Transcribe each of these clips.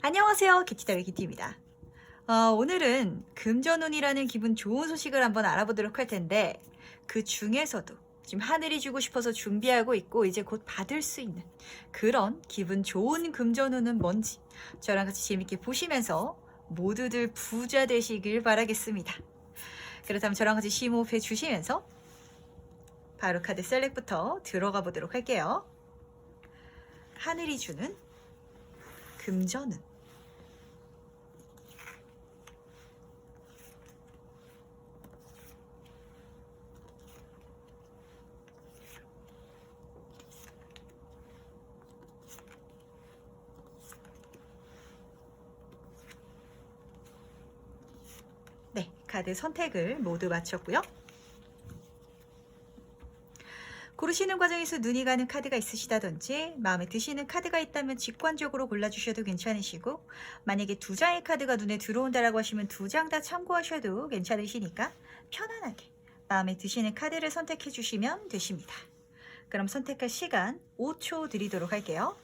안녕하세요. 기티다리 기티입니다. 오늘은 금전운이라는 기분 좋은 소식을 한번 알아보도록 할 텐데, 그 중에서도 지금 하늘이 주고 싶어서 준비하고 있고 이제 곧 받을 수 있는 그런 기분 좋은 금전운은 뭔지 저랑 같이 재밌게 보시면서 모두들 부자 되시길 바라겠습니다. 그렇다면 저랑 같이 심호흡해 주시면서 바로 카드 셀렉부터 들어가 보도록 할게요. 하늘이 주는 금전운. 네, 카드 선택을 모두 마쳤고요. 고르시는 과정에서 눈이 가는 카드가 있으시다든지 마음에 드시는 카드가 있다면 직관적으로 골라주셔도 괜찮으시고, 만약에 두 장의 카드가 눈에 들어온다라고 하시면 두 장 다 참고하셔도 괜찮으시니까 편안하게 마음에 드시는 카드를 선택해 주시면 되십니다. 그럼 선택할 시간 5초 드리도록 할게요.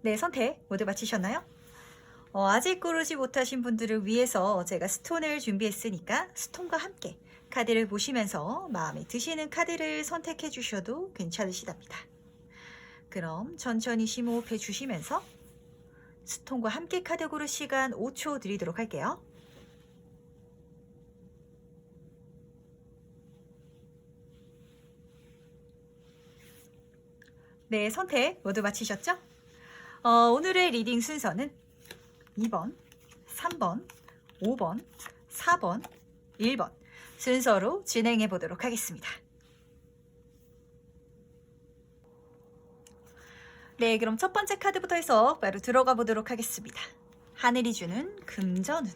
네, 선택 모두 마치셨나요? 아직 고르지 못하신 분들을 위해서 제가 스톤을 준비했으니까 스톤과 함께 카드를 보시면서 마음에 드시는 카드를 선택해 주셔도 괜찮으시답니다. 그럼 천천히 심호흡해 주시면서 스톤과 함께 카드 고를 시간 5초 드리도록 할게요. 네, 선택 모두 마치셨죠? 오늘의 리딩 순서는 2번, 3번, 5번, 4번, 1번 순서로 진행해 보도록 하겠습니다. 네, 그럼 첫 번째 카드부터 해서 바로 들어가 보도록 하겠습니다. 하늘이 주는 금전운.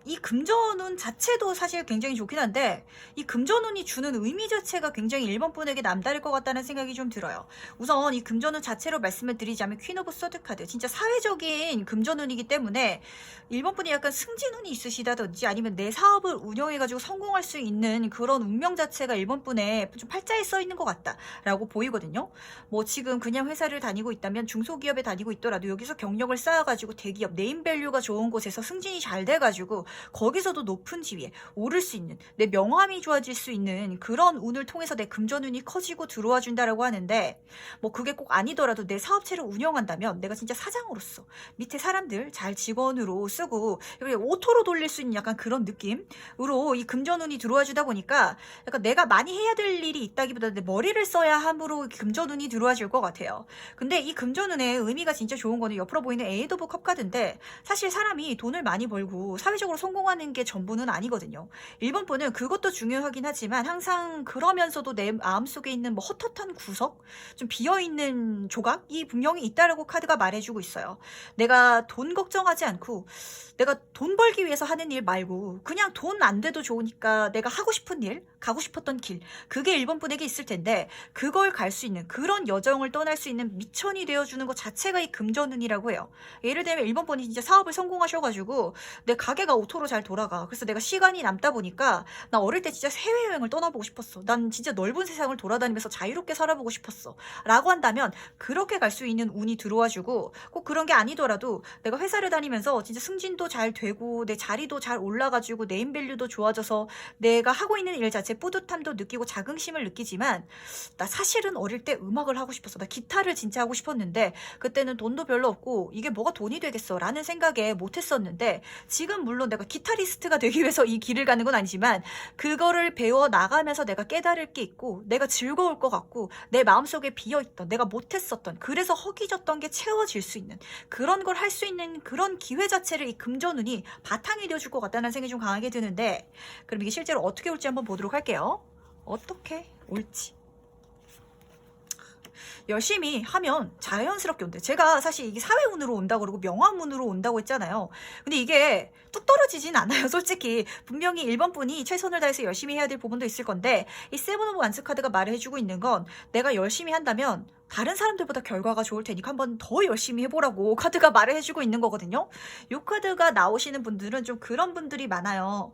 이 금전운 자체도 사실 굉장히 좋긴 한데, 이 금전운이 주는 의미 자체가 굉장히 일본 분에게 남다를 것 같다는 생각이 좀 들어요. 우선 이 금전운 자체로 말씀을 드리자면 퀸 오브 소드 카드, 진짜 사회적인 금전운이기 때문에 일본 분이 약간 승진운이 있으시다든지 아니면 내 사업을 운영해가지고 성공할 수 있는 그런 운명 자체가 일본 분의 좀 팔자에 써 있는 것 같다라고 보이거든요. 뭐 지금 그냥 회사를 다니고 있다면 중소기업에 다니고 있더라도 여기서 경력을 쌓아가지고 대기업 네임밸류가 좋은 곳에서 승진이 잘 돼가지고 거기서도 높은 지위에 오를 수 있는, 내 명함이 좋아질 수 있는 그런 운을 통해서 내 금전운이 커지고 들어와 준다라고 하는데, 뭐 그게 꼭 아니더라도 내 사업체를 운영한다면 내가 진짜 사장으로서 밑에 사람들 잘 직원으로 쓰고 오토로 돌릴 수 있는 약간 그런 느낌으로 이 금전운이 들어와 주다 보니까 약간 내가 많이 해야 될 일이 있다기보다 내 머리를 써야 함으로 금전운이 들어와 줄 것 같아요. 근데 이 금전운의 의미가 진짜 좋은 거는 옆으로 보이는 에이드 오브 컵 카드인데, 사실 사람이 돈을 많이 벌고 사회적으로 성공하는 게 전부는 아니거든요. 일본 분은 그것도 중요하긴 하지만 항상 그러면서도 내 마음속에 있는 뭐 헛헛한 구석, 좀 비어있는 조각이 분명히 있다라고 카드가 말해주고 있어요. 내가 돈 걱정하지 않고 내가 돈 벌기 위해서 하는 일 말고 그냥 돈 안 돼도 좋으니까 내가 하고 싶은 일, 가고 싶었던 길, 그게 일본 분에게 있을 텐데, 그걸 갈 수 있는 그런 여정을 떠날 수 있는 미천이 되어주는 것 자체가 이 금전운이라고 해요. 예를 들면 일본 분이 진짜 사업을 성공하셔가지고 내 가게가 오토로 잘 돌아가. 그래서 내가 시간이 남다 보니까 나 어릴 때 진짜 해외여행을 떠나보고 싶었어. 난 진짜 넓은 세상을 돌아다니면서 자유롭게 살아보고 싶었어. 라고 한다면 그렇게 갈 수 있는 운이 들어와주고, 꼭 그런 게 아니더라도 내가 회사를 다니면서 진짜 승진도 잘 되고 내 자리도 잘 올라가지고 네임밸류도 좋아져서 내가 하고 있는 일 자체 뿌듯함도 느끼고 자긍심을 느끼지만, 나 사실은 어릴 때 음악을 하고 싶었어. 나 기타를 진짜 하고 싶었는데 그때는 돈도 별로 없고 이게 뭐가 돈이 되겠어 라는 생각에 못했었는데, 지금 물론 내가 기타리스트가 되기 위해서 이 길을 가는 건 아니지만 그거를 배워 나가면서 내가 깨달을 게 있고 내가 즐거울 것 같고 내 마음속에 비어있던, 내가 못했었던, 그래서 허기졌던 게 채워질 수 있는 그런 걸 할 수 있는 그런 기회 자체를 이 금전운이 바탕이 되어줄 것 같다는 생각이 좀 강하게 드는데, 그럼 이게 실제로 어떻게 올지 한번 보도록 할게요. 어떻게 올지. 열심히 하면 자연스럽게 온대. 제가 사실 이게 사회운으로 온다고 그러고 명화운으로 온다고 했잖아요. 근데 이게 뚝 떨어지진 않아요. 솔직히 분명히 1번 분이 최선을 다해서 열심히 해야 될 부분도 있을 건데, 이 세븐 오브 완스 카드가 말해주고 있는 건 내가 열심히 한다면 다른 사람들보다 결과가 좋을 테니까 한번 더 열심히 해보라고 카드가 말을 해주고 있는 거거든요. 이 카드가 나오시는 분들은 좀 그런 분들이 많아요.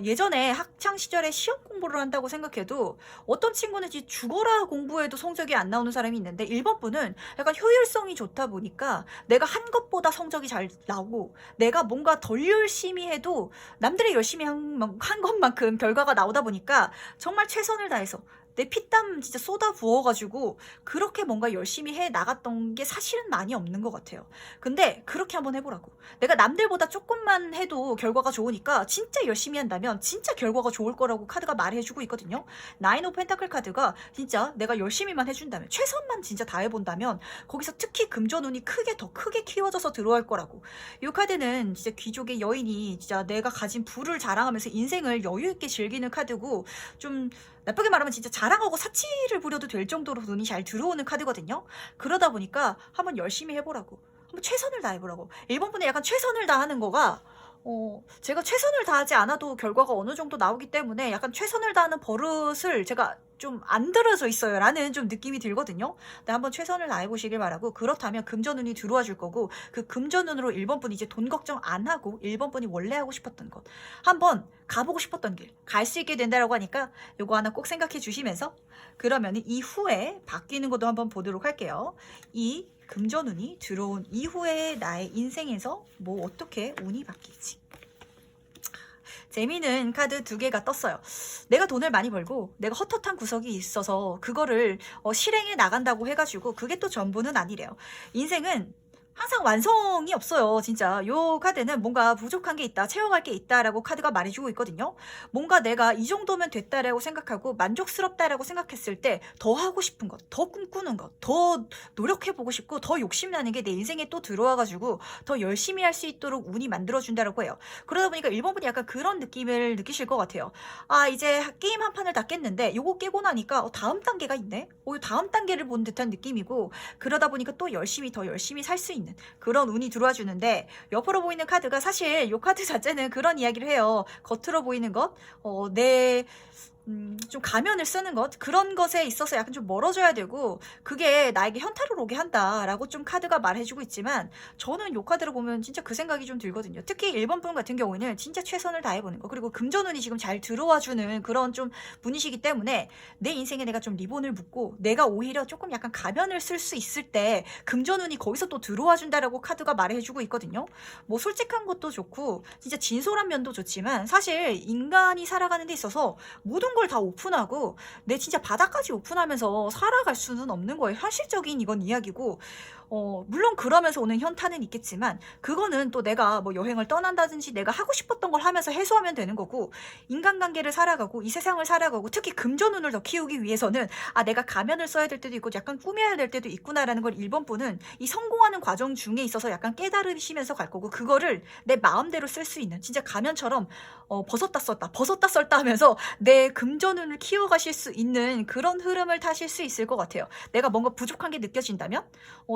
예전에 학창 시절에 시험 공부를 한다고 생각해도 어떤 친구는 죽어라 공부해도 성적이 안 나오는 사람이 있는데 1번 분은 약간 효율성이 좋다 보니까 내가 한 것보다 성적이 잘 나오고 내가 뭔가 덜 열심히 해도 남들이 열심히 한 것만큼 결과가 나오다 보니까 정말 최선을 다해서 내 피땀 진짜 쏟아 부어가지고 그렇게 뭔가 열심히 해 나갔던 게 사실은 많이 없는 것 같아요. 근데 그렇게 한번 해보라고. 내가 남들보다 조금만 해도 결과가 좋으니까 진짜 열심히 한다면 진짜 결과가 좋을 거라고 카드가 말해주고 있거든요. 나인 오브 펜타클 카드가 진짜 내가 열심히만 해준다면 최선만 진짜 다해본다면 거기서 특히 금전운이 더 크게 키워져서 들어갈 거라고. 이 카드는 진짜 귀족의 여인이 진짜 내가 가진 부를 자랑하면서 인생을 여유 있게 즐기는 카드고 좀 나쁘게 말하면 진짜 자랑하고 사치를 부려도 될 정도로 돈이 잘 들어오는 카드거든요. 그러다 보니까 한번 열심히 해보라고. 한번 최선을 다해보라고. 1번 분이 약간 최선을 다하는 거가 제가 최선을 다하지 않아도 결과가 어느 정도 나오기 때문에 약간 최선을 다하는 버릇을 제가 좀 안 들어져 있어요 라는 좀 느낌이 들거든요. 근데 한번 최선을 다해보시길 바라고, 그렇다면 금전운이 들어와 줄 거고 그 금전운으로 1번 분이 이제 돈 걱정 안 하고 1번 분이 원래 하고 싶었던 것, 한번 가보고 싶었던 길 갈 수 있게 된다라고 하니까 요거 하나 꼭 생각해 주시면서 그러면 이후에 바뀌는 것도 한번 보도록 할게요. 이 금전운이 들어온 이후에 나의 인생에서 뭐 어떻게 운이 바뀔지. 재미있는 카드 2개가 떴어요. 내가 돈을 많이 벌고 내가 헛헛한 구석이 있어서 그거를 실행해 나간다고 해가지고 그게 또 전부는 아니래요. 인생은 항상 완성이 없어요. 진짜 요 카드는 뭔가 부족한 게 있다, 채워갈 게 있다라고 카드가 말해주고 있거든요. 뭔가 내가 이 정도면 됐다라고 생각하고 만족스럽다라고 생각했을 때 더 하고 싶은 것, 더 꿈꾸는 것, 더 노력해보고 싶고 더 욕심나는 게 내 인생에 또 들어와가지고 더 열심히 할 수 있도록 운이 만들어준다라고 해요. 그러다 보니까 1번 분이 약간 그런 느낌을 느끼실 것 같아요. 아, 이제 게임 한 판을 다 깼는데 요거 깨고 나니까 다음 단계가 있네? 다음 단계를 본 듯한 느낌이고, 그러다 보니까 또 더 열심히 살 수 있는 그런 운이 들어와 주는데, 옆으로 보이는 카드가 사실 이 카드 자체는 그런 이야기를 해요. 겉으로 보이는 것, 좀 가면을 쓰는 것, 그런 것에 있어서 약간 좀 멀어져야 되고 그게 나에게 현타를 오게 한다라고 좀 카드가 말해주고 있지만, 저는 이 카드를 보면 진짜 그 생각이 좀 들거든요. 특히 1번 분 같은 경우에는 진짜 최선을 다해보는 거, 그리고 금전운이 지금 잘 들어와주는 그런 좀 분이시기 때문에 내 인생에 내가 좀 리본을 묶고 내가 오히려 조금 약간 가면을 쓸 수 있을 때 금전운이 거기서 또 들어와준다라고 카드가 말해주고 있거든요. 뭐 솔직한 것도 좋고 진짜 진솔한 면도 좋지만 사실 인간이 살아가는 데 있어서 모든 걸 다 오픈하고 내 진짜 바닥까지 오픈하면서 살아갈 수는 없는 거예요. 현실적인 이건 이야기고, 물론 그러면서 오는 현타는 있겠지만 그거는 또 내가 뭐 여행을 떠난다든지 내가 하고 싶었던 걸 하면서 해소하면 되는 거고, 인간관계를 살아가고 이 세상을 살아가고 특히 금전운을 더 키우기 위해서는 내가 가면을 써야 될 때도 있고 약간 꾸며야 될 때도 있구나라는 걸 1번 분은 이 성공하는 과정 중에 있어서 약간 깨달으시면서 갈 거고, 그거를 내 마음대로 쓸 수 있는 진짜 가면처럼 벗었다 썼다 하면서 내 금전운을 키워가실 수 있는 그런 흐름을 타실 수 있을 것 같아요. 내가 뭔가 부족한 게 느껴진다면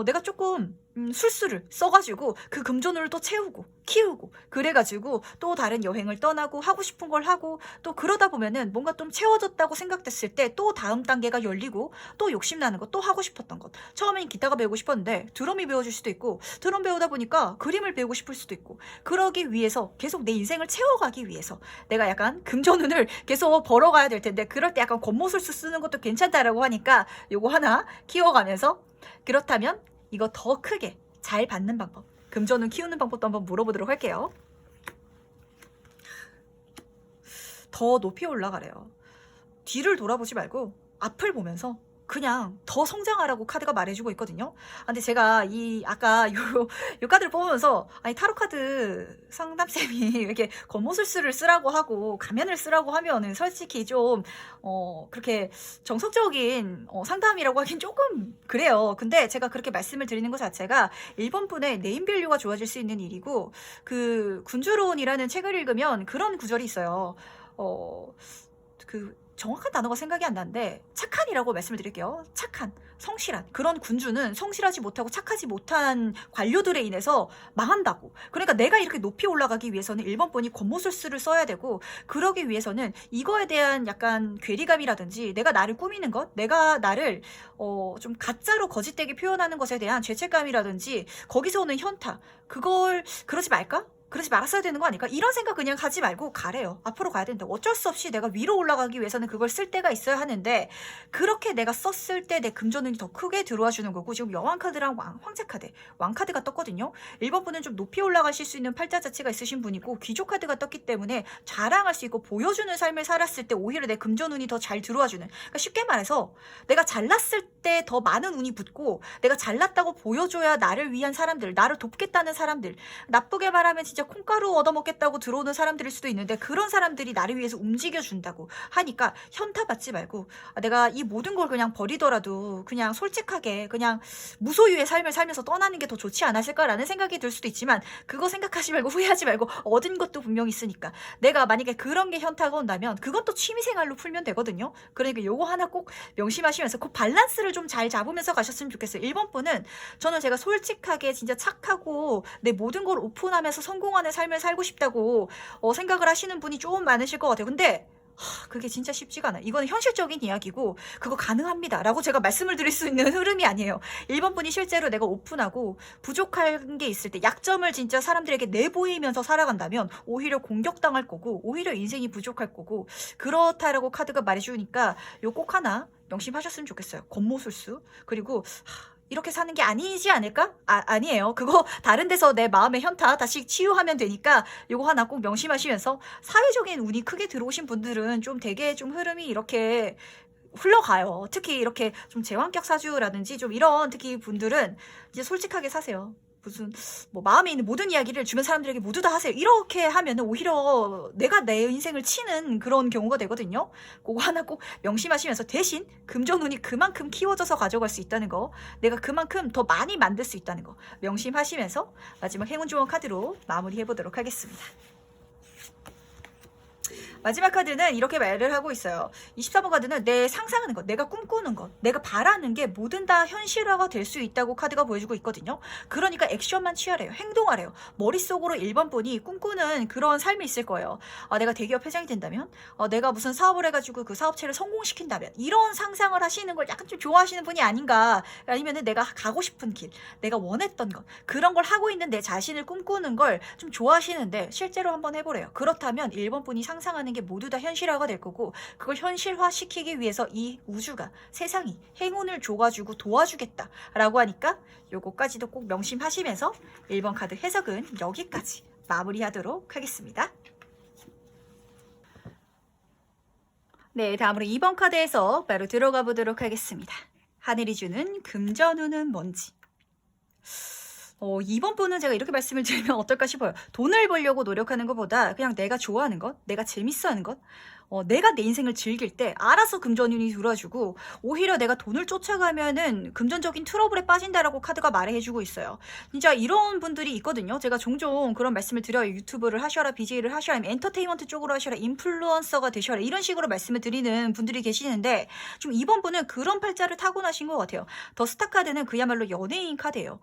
내가 조금 술수를 써가지고 그 금전운을 또 채우고 키우고 그래가지고 또 다른 여행을 떠나고 하고 싶은 걸 하고, 또 그러다 보면은 뭔가 좀 채워졌다고 생각됐을 때 또 다음 단계가 열리고 또 욕심나는 것, 또 하고 싶었던 것, 처음엔 기타가 배우고 싶었는데 드럼이 배워줄 수도 있고, 드럼 배우다 보니까 그림을 배우고 싶을 수도 있고, 그러기 위해서 계속 내 인생을 채워가기 위해서 내가 약간 금전운을 계속 벌어가야 될 텐데, 그럴 때 약간 권모술수 쓰는 것도 괜찮다라고 하니까 요거 하나 키워가면서, 그렇다면 이거 더 크게 잘 받는 방법, 금전운 키우는 방법도 한번 물어보도록 할게요. 더 높이 올라가래요. 뒤를 돌아보지 말고 앞을 보면서 그냥 더 성장하라고 카드가 말해주고 있거든요. 근데 제가 아까 요 카드를 뽑으면서 타로 카드 상담쌤이 이렇게 겉모술수를 쓰라고 하고 가면을 쓰라고 하면은 솔직히 좀 그렇게 정석적인 상담이라고 하긴 조금 그래요. 근데 제가 그렇게 말씀을 드리는 것 자체가 1번 분의 네임밸류가 좋아질 수 있는 일이고, 그 군주론이라는 책을 읽으면 그런 구절이 있어요. 정확한 단어가 생각이 안 나는데 착한이라고 말씀을 드릴게요. 착한, 성실한 그런 군주는 성실하지 못하고 착하지 못한 관료들에 인해서 망한다고. 그러니까 내가 이렇게 높이 올라가기 위해서는 1번분이 권모술수를 써야 되고, 그러기 위해서는 이거에 대한 약간 괴리감이라든지 내가 나를 꾸미는 것, 내가 나를 좀 가짜로 거짓되게 표현하는 것에 대한 죄책감이라든지 거기서 오는 현타, 그걸 그러지 말까? 그러지 말았어야 되는 거 아닐까? 이런 생각 그냥 하지 말고 가래요. 앞으로 가야 된다. 어쩔 수 없이 내가 위로 올라가기 위해서는 그걸 쓸 때가 있어야 하는데, 그렇게 내가 썼을 때 내 금전운이 더 크게 들어와 주는 거고, 지금 여왕 카드랑 황제 카드, 왕 카드가 떴거든요. 1번 분은 좀 높이 올라가실 수 있는 팔자 자체가 있으신 분이고, 귀족 카드가 떴기 때문에 자랑할 수 있고 보여주는 삶을 살았을 때 오히려 내 금전운이 더 잘 들어와 주는, 그러니까 쉽게 말해서 내가 잘났을 때 더 많은 운이 붙고, 내가 잘났다고 보여줘야 나를 위한 사람들, 나를 돕겠다는 사람들, 나쁘게 말하면 진짜 콩가루 얻어먹겠다고 들어오는 사람들일 수도 있는데, 그런 사람들이 나를 위해서 움직여준다고 하니까 현타 받지 말고, 내가 이 모든 걸 그냥 버리더라도 그냥 솔직하게 그냥 무소유의 삶을 살면서 떠나는 게 더 좋지 않았을까라는 생각이 들 수도 있지만, 그거 생각하지 말고 후회하지 말고, 얻은 것도 분명히 있으니까 내가 만약에 그런 게 현타가 온다면 그건 또 취미생활로 풀면 되거든요. 그러니까 요거 하나 꼭 명심하시면서 그 밸런스를 좀 잘 잡으면서 가셨으면 좋겠어요. 1번 분은 저는 제가 솔직하게 진짜 착하고 내 모든 걸 오픈하면서 성공하는 삶을 살고 싶다고 생각을 하시는 분이 좀 많으실 것 같아요. 근데 그게 진짜 쉽지가 않아요. 이거는 현실적인 이야기고 그거 가능합니다 라고 제가 말씀을 드릴 수 있는 흐름이 아니에요. 1번 분이 실제로 내가 오픈하고 부족한 게 있을 때 약점을 진짜 사람들에게 내보이면서 살아간다면 오히려 공격당할 거고, 오히려 인생이 부족할 거고, 그렇다라고 카드가 말해주니까 요 꼭 하나 명심하셨으면 좋겠어요. 권모술수. 그리고 이렇게 사는 게 아니지 않을까? 아니에요. 그거 다른 데서 내 마음의 현타 다시 치유하면 되니까 요거 하나 꼭 명심하시면서, 사회적인 운이 크게 들어오신 분들은 좀 되게 좀 흐름이 이렇게 흘러가요. 특히 이렇게 좀 제왕격 사주라든지 좀 이런 특히 분들은 이제 솔직하게 사세요. 무슨 뭐 마음에 있는 모든 이야기를 주변 사람들에게 모두 다 하세요. 이렇게 하면은 오히려 내가 내 인생을 치는 그런 경우가 되거든요. 그거 하나 꼭 명심하시면서, 대신 금전운이 그만큼 키워져서 가져갈 수 있다는 거, 내가 그만큼 더 많이 만들 수 있다는 거 명심하시면서 마지막 행운 조언 카드로 마무리해 보도록 하겠습니다. 마지막 카드는 이렇게 말을 하고 있어요. 24번 카드는 내 상상하는 것, 내가 꿈꾸는 것, 내가 바라는 게 뭐든 다 현실화가 될 수 있다고 카드가 보여주고 있거든요. 그러니까 액션만 취하래요. 행동하래요. 머릿속으로 1번 분이 꿈꾸는 그런 삶이 있을 거예요. 내가 대기업 회장이 된다면, 내가 무슨 사업을 해가지고 그 사업체를 성공시킨다면, 이런 상상을 하시는 걸 약간 좀 좋아하시는 분이 아닌가. 아니면은 내가 가고 싶은 길, 내가 원했던 것, 그런 걸 하고 있는 내 자신을 꿈꾸는 걸 좀 좋아하시는데 실제로 한번 해보래요. 그렇다면 1번 분이 상상하는 게 모두 다 현실화가 될 거고, 그걸 현실화시키기 위해서 이 우주가, 세상이 행운을 줘가지고 도와주겠다 라고 하니까 요거까지도 꼭 명심하시면서 1번 카드 해석은 여기까지 마무리하도록 하겠습니다. 네, 다음으로 2번 카드에서 바로 들어가 보도록 하겠습니다. 하늘이 주는 금전운은 뭔지. 2번 분은 제가 이렇게 말씀을 드리면 어떨까 싶어요. 돈을 벌려고 노력하는 것보다 그냥 내가 좋아하는 것, 내가 재밌어 하는 것, 내가 내 인생을 즐길 때 알아서 금전운이 들어와주고, 오히려 내가 돈을 쫓아가면은 금전적인 트러블에 빠진다라고 카드가 말해주고 있어요. 진짜 이런 분들이 있거든요. 제가 종종 그런 말씀을 드려요. 유튜브를 하셔라, BJ를 하셔라, 엔터테인먼트 쪽으로 하셔라, 인플루언서가 되셔라, 이런 식으로 말씀을 드리는 분들이 계시는데, 좀 이번 분은 그런 팔자를 타고나신 것 같아요. 더 스타 카드는 그야말로 연예인 카드예요.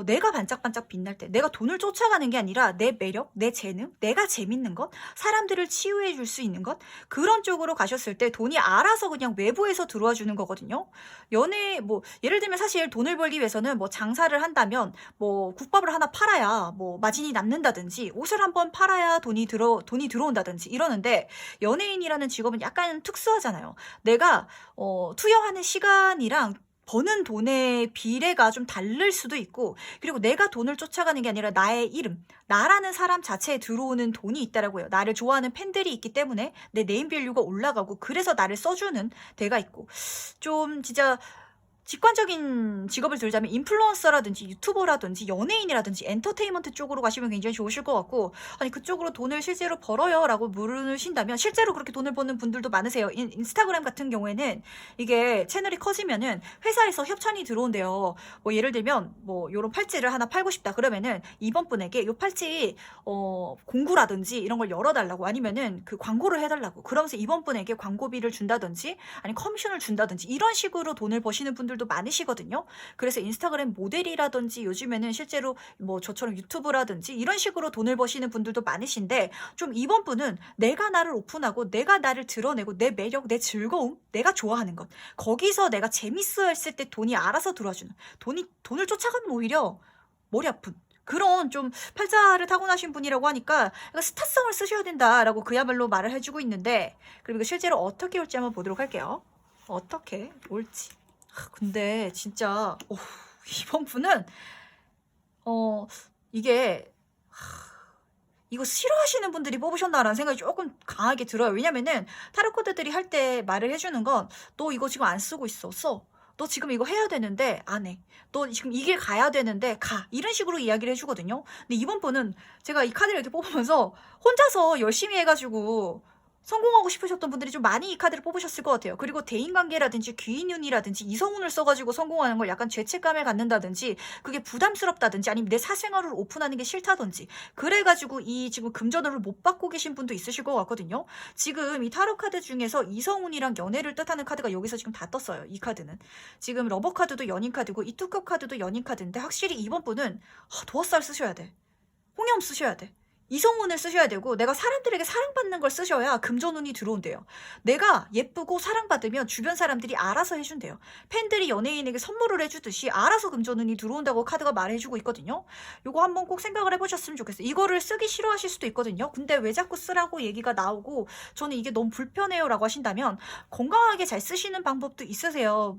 내가 반짝반짝 빛날 때, 내가 돈을 쫓아가는 게 아니라 내 매력, 내 재능, 내가 재밌는 것, 사람들을 치유해 줄 수 있는 것, 그런 쪽으로 가셨을 때 돈이 알아서 그냥 외부에서 들어와 주는 거거든요. 뭐 예를 들면 사실 돈을 벌기 위해서는 뭐 장사를 한다면 뭐 국밥을 하나 팔아야 뭐 마진이 남는다든지, 옷을 한번 팔아야 돈이 들어온다든지 이러는데, 연예인이라는 직업은 약간 특수하잖아요. 내가 투여하는 시간이랑 버는 돈의 비례가 좀 다를 수도 있고, 그리고 내가 돈을 쫓아가는 게 아니라 나의 이름, 나라는 사람 자체에 들어오는 돈이 있다라고요. 나를 좋아하는 팬들이 있기 때문에 내 네임밸류가 올라가고, 그래서 나를 써주는 데가 있고, 좀 진짜 직관적인 직업을 들자면 인플루언서라든지 유튜버라든지 연예인이라든지 엔터테인먼트 쪽으로 가시면 굉장히 좋으실 것 같고, 아니 그쪽으로 돈을 실제로 벌어요 라고 물으신다면 실제로 그렇게 돈을 버는 분들도 많으세요. 인스타그램 같은 경우에는 이게 채널이 커지면은 회사에서 협찬이 들어온대요. 뭐 예를 들면 뭐 요런 팔찌를 하나 팔고 싶다 그러면은 이번 분에게 요 팔찌 공구라든지 이런 걸 열어달라고, 아니면은 그 광고를 해달라고, 그러면서 이번 분에게 광고비를 준다든지 아니 커미션을 준다든지 이런 식으로 돈을 버시는 분들도 많으시거든요. 그래서 인스타그램 모델이라든지 요즘에는 실제로 뭐 저처럼 유튜브라든지 이런 식으로 돈을 버시는 분들도 많으신데, 좀 이번 분은 내가 나를 오픈하고 내가 나를 드러내고 내 매력, 내 즐거움, 내가 좋아하는 것, 거기서 내가 재밌어 했을 때 돈이 알아서 들어와주는, 돈을 쫓아가면 오히려 머리 아픈 그런 좀 팔자를 타고나신 분이라고 하니까 스타성을 쓰셔야 된다라고 그야말로 말을 해주고 있는데, 그럼 이거 실제로 어떻게 올지 한번 보도록 할게요. 어떻게 올지. 근데 진짜 이번 분은 이게 이거 싫어하시는 분들이 뽑으셨나라는 생각이 조금 강하게 들어요. 왜냐면은 타로코드들이 할 때 말을 해주는 건, 너 이거 지금 안 쓰고 있어, 써. 너 지금 이거 해야 되는데 안 해. 너 지금 이 길 가야 되는데 가. 이런 식으로 이야기를 해주거든요. 근데 이번 분은 제가 이 카드를 이렇게 뽑으면서 혼자서 열심히 해가지고 성공하고 싶으셨던 분들이 좀 많이 이 카드를 뽑으셨을 것 같아요. 그리고 대인관계라든지 귀인운이라든지 이성운을 써가지고 성공하는 걸 약간 죄책감을 갖는다든지, 그게 부담스럽다든지, 아니면 내 사생활을 오픈하는 게 싫다든지, 그래가지고 이 지금 금전운을 못 받고 계신 분도 있으실 것 같거든요. 지금 이 타로 카드 중에서 이성운이랑 연애를 뜻하는 카드가 여기서 지금 다 떴어요. 이 카드는 지금 러버 카드도 연인 카드고 이 뚜껑 카드도 연인 카드인데, 확실히 이번 분은 도화살 쓰셔야 돼. 홍염 쓰셔야 돼. 이성운을 쓰셔야 되고, 내가 사람들에게 사랑받는 걸 쓰셔야 금전운이 들어온대요. 내가 예쁘고 사랑받으면 주변 사람들이 알아서 해준대요. 팬들이 연예인에게 선물을 해주듯이 알아서 금전운이 들어온다고 카드가 말해주고 있거든요. 요거 한번 꼭 생각을 해보셨으면 좋겠어요. 이거를 쓰기 싫어하실 수도 있거든요. 근데 왜 자꾸 쓰라고 얘기가 나오고 저는 이게 너무 불편해요 라고 하신다면, 건강하게 잘 쓰시는 방법도 있으세요.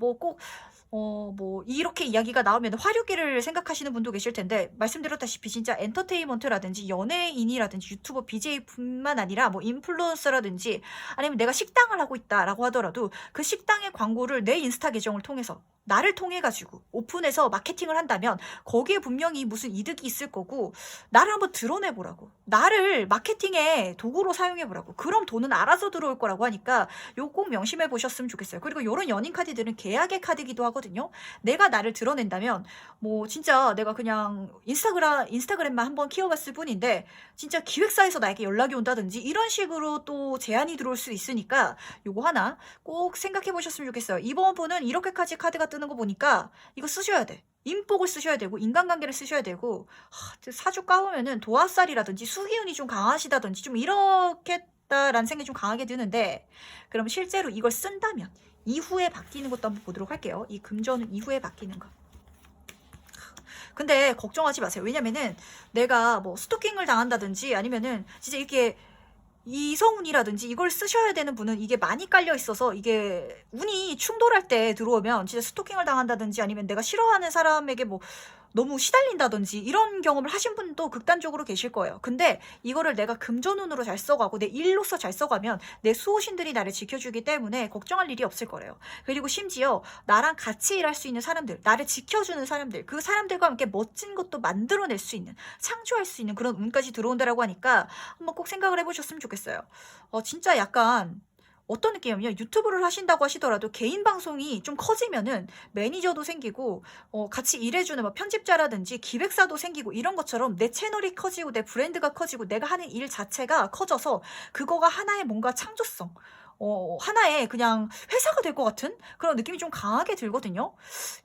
뭐 이렇게 이야기가 나오면 화류기를 생각하시는 분도 계실 텐데, 말씀드렸다시피 진짜 엔터테인먼트라든지 연예인이라든지 유튜버 BJ뿐만 아니라 뭐 인플루언서라든지, 아니면 내가 식당을 하고 있다라고 하더라도 그 식당의 광고를 내 인스타 계정을 통해서, 나를 통해 가지고 오픈해서 마케팅을 한다면 거기에 분명히 무슨 이득이 있을 거고, 나를 한번 드러내 보라고, 나를 마케팅의 도구로 사용해 보라고, 그럼 돈은 알아서 들어올 거라고 하니까 요거 꼭 명심해 보셨으면 좋겠어요. 그리고 요런 연인 카드들은 계약의 카드기도 하거든요. 내가 나를 드러낸다면 뭐 진짜 내가 그냥 인스타그램만 한번 키워봤을 뿐인데 진짜 기획사에서 나에게 연락이 온다든지 이런 식으로 또 제안이 들어올 수 있으니까 요거 하나 꼭 생각해 보셨으면 좋겠어요. 이번 분은 이렇게까지 카드가 뜨는 거 보니까 이거 쓰셔야 돼. 인복을 쓰셔야 되고 인간관계를 쓰셔야 되고, 사주 까보면은 도화살이라든지 수기운이 좀 강하시다든지 좀 이렇게 라는 생각이 좀 강하게 드는데, 그럼 실제로 이걸 쓴다면 이후에 바뀌는 것도 한번 보도록 할게요. 이 금전은 이후에 바뀌는 거. 근데 걱정하지 마세요. 왜냐면은 내가 뭐 스토킹을 당한다든지 아니면은 진짜 이렇게 이성운이라든지 이걸 쓰셔야 되는 분은 이게 많이 깔려 있어서, 이게 운이 충돌할 때 들어오면 진짜 스토킹을 당한다든지 아니면 내가 싫어하는 사람에게 뭐 너무 시달린다든지 이런 경험을 하신 분도 극단적으로 계실 거예요. 근데 이거를 내가 금전운으로 잘 써가고 내 일로서 잘 써가면 내 수호신들이 나를 지켜주기 때문에 걱정할 일이 없을 거래요. 그리고 심지어 나랑 같이 일할 수 있는 사람들, 나를 지켜주는 사람들, 그 사람들과 함께 멋진 것도 만들어낼 수 있는, 창조할 수 있는 그런 운까지 들어온다라고 하니까 한번 꼭 생각을 해보셨으면 좋겠어요. 진짜 약간 어떤 느낌이냐면, 유튜브를 하신다고 하시더라도 개인 방송이 좀 커지면은 매니저도 생기고 같이 일해주는 뭐 편집자라든지 기획사도 생기고, 이런 것처럼 내 채널이 커지고 내 브랜드가 커지고 내가 하는 일 자체가 커져서 그거가 하나의 뭔가 창조성, 하나의 그냥 회사가 될 것 같은 그런 느낌이 좀 강하게 들거든요.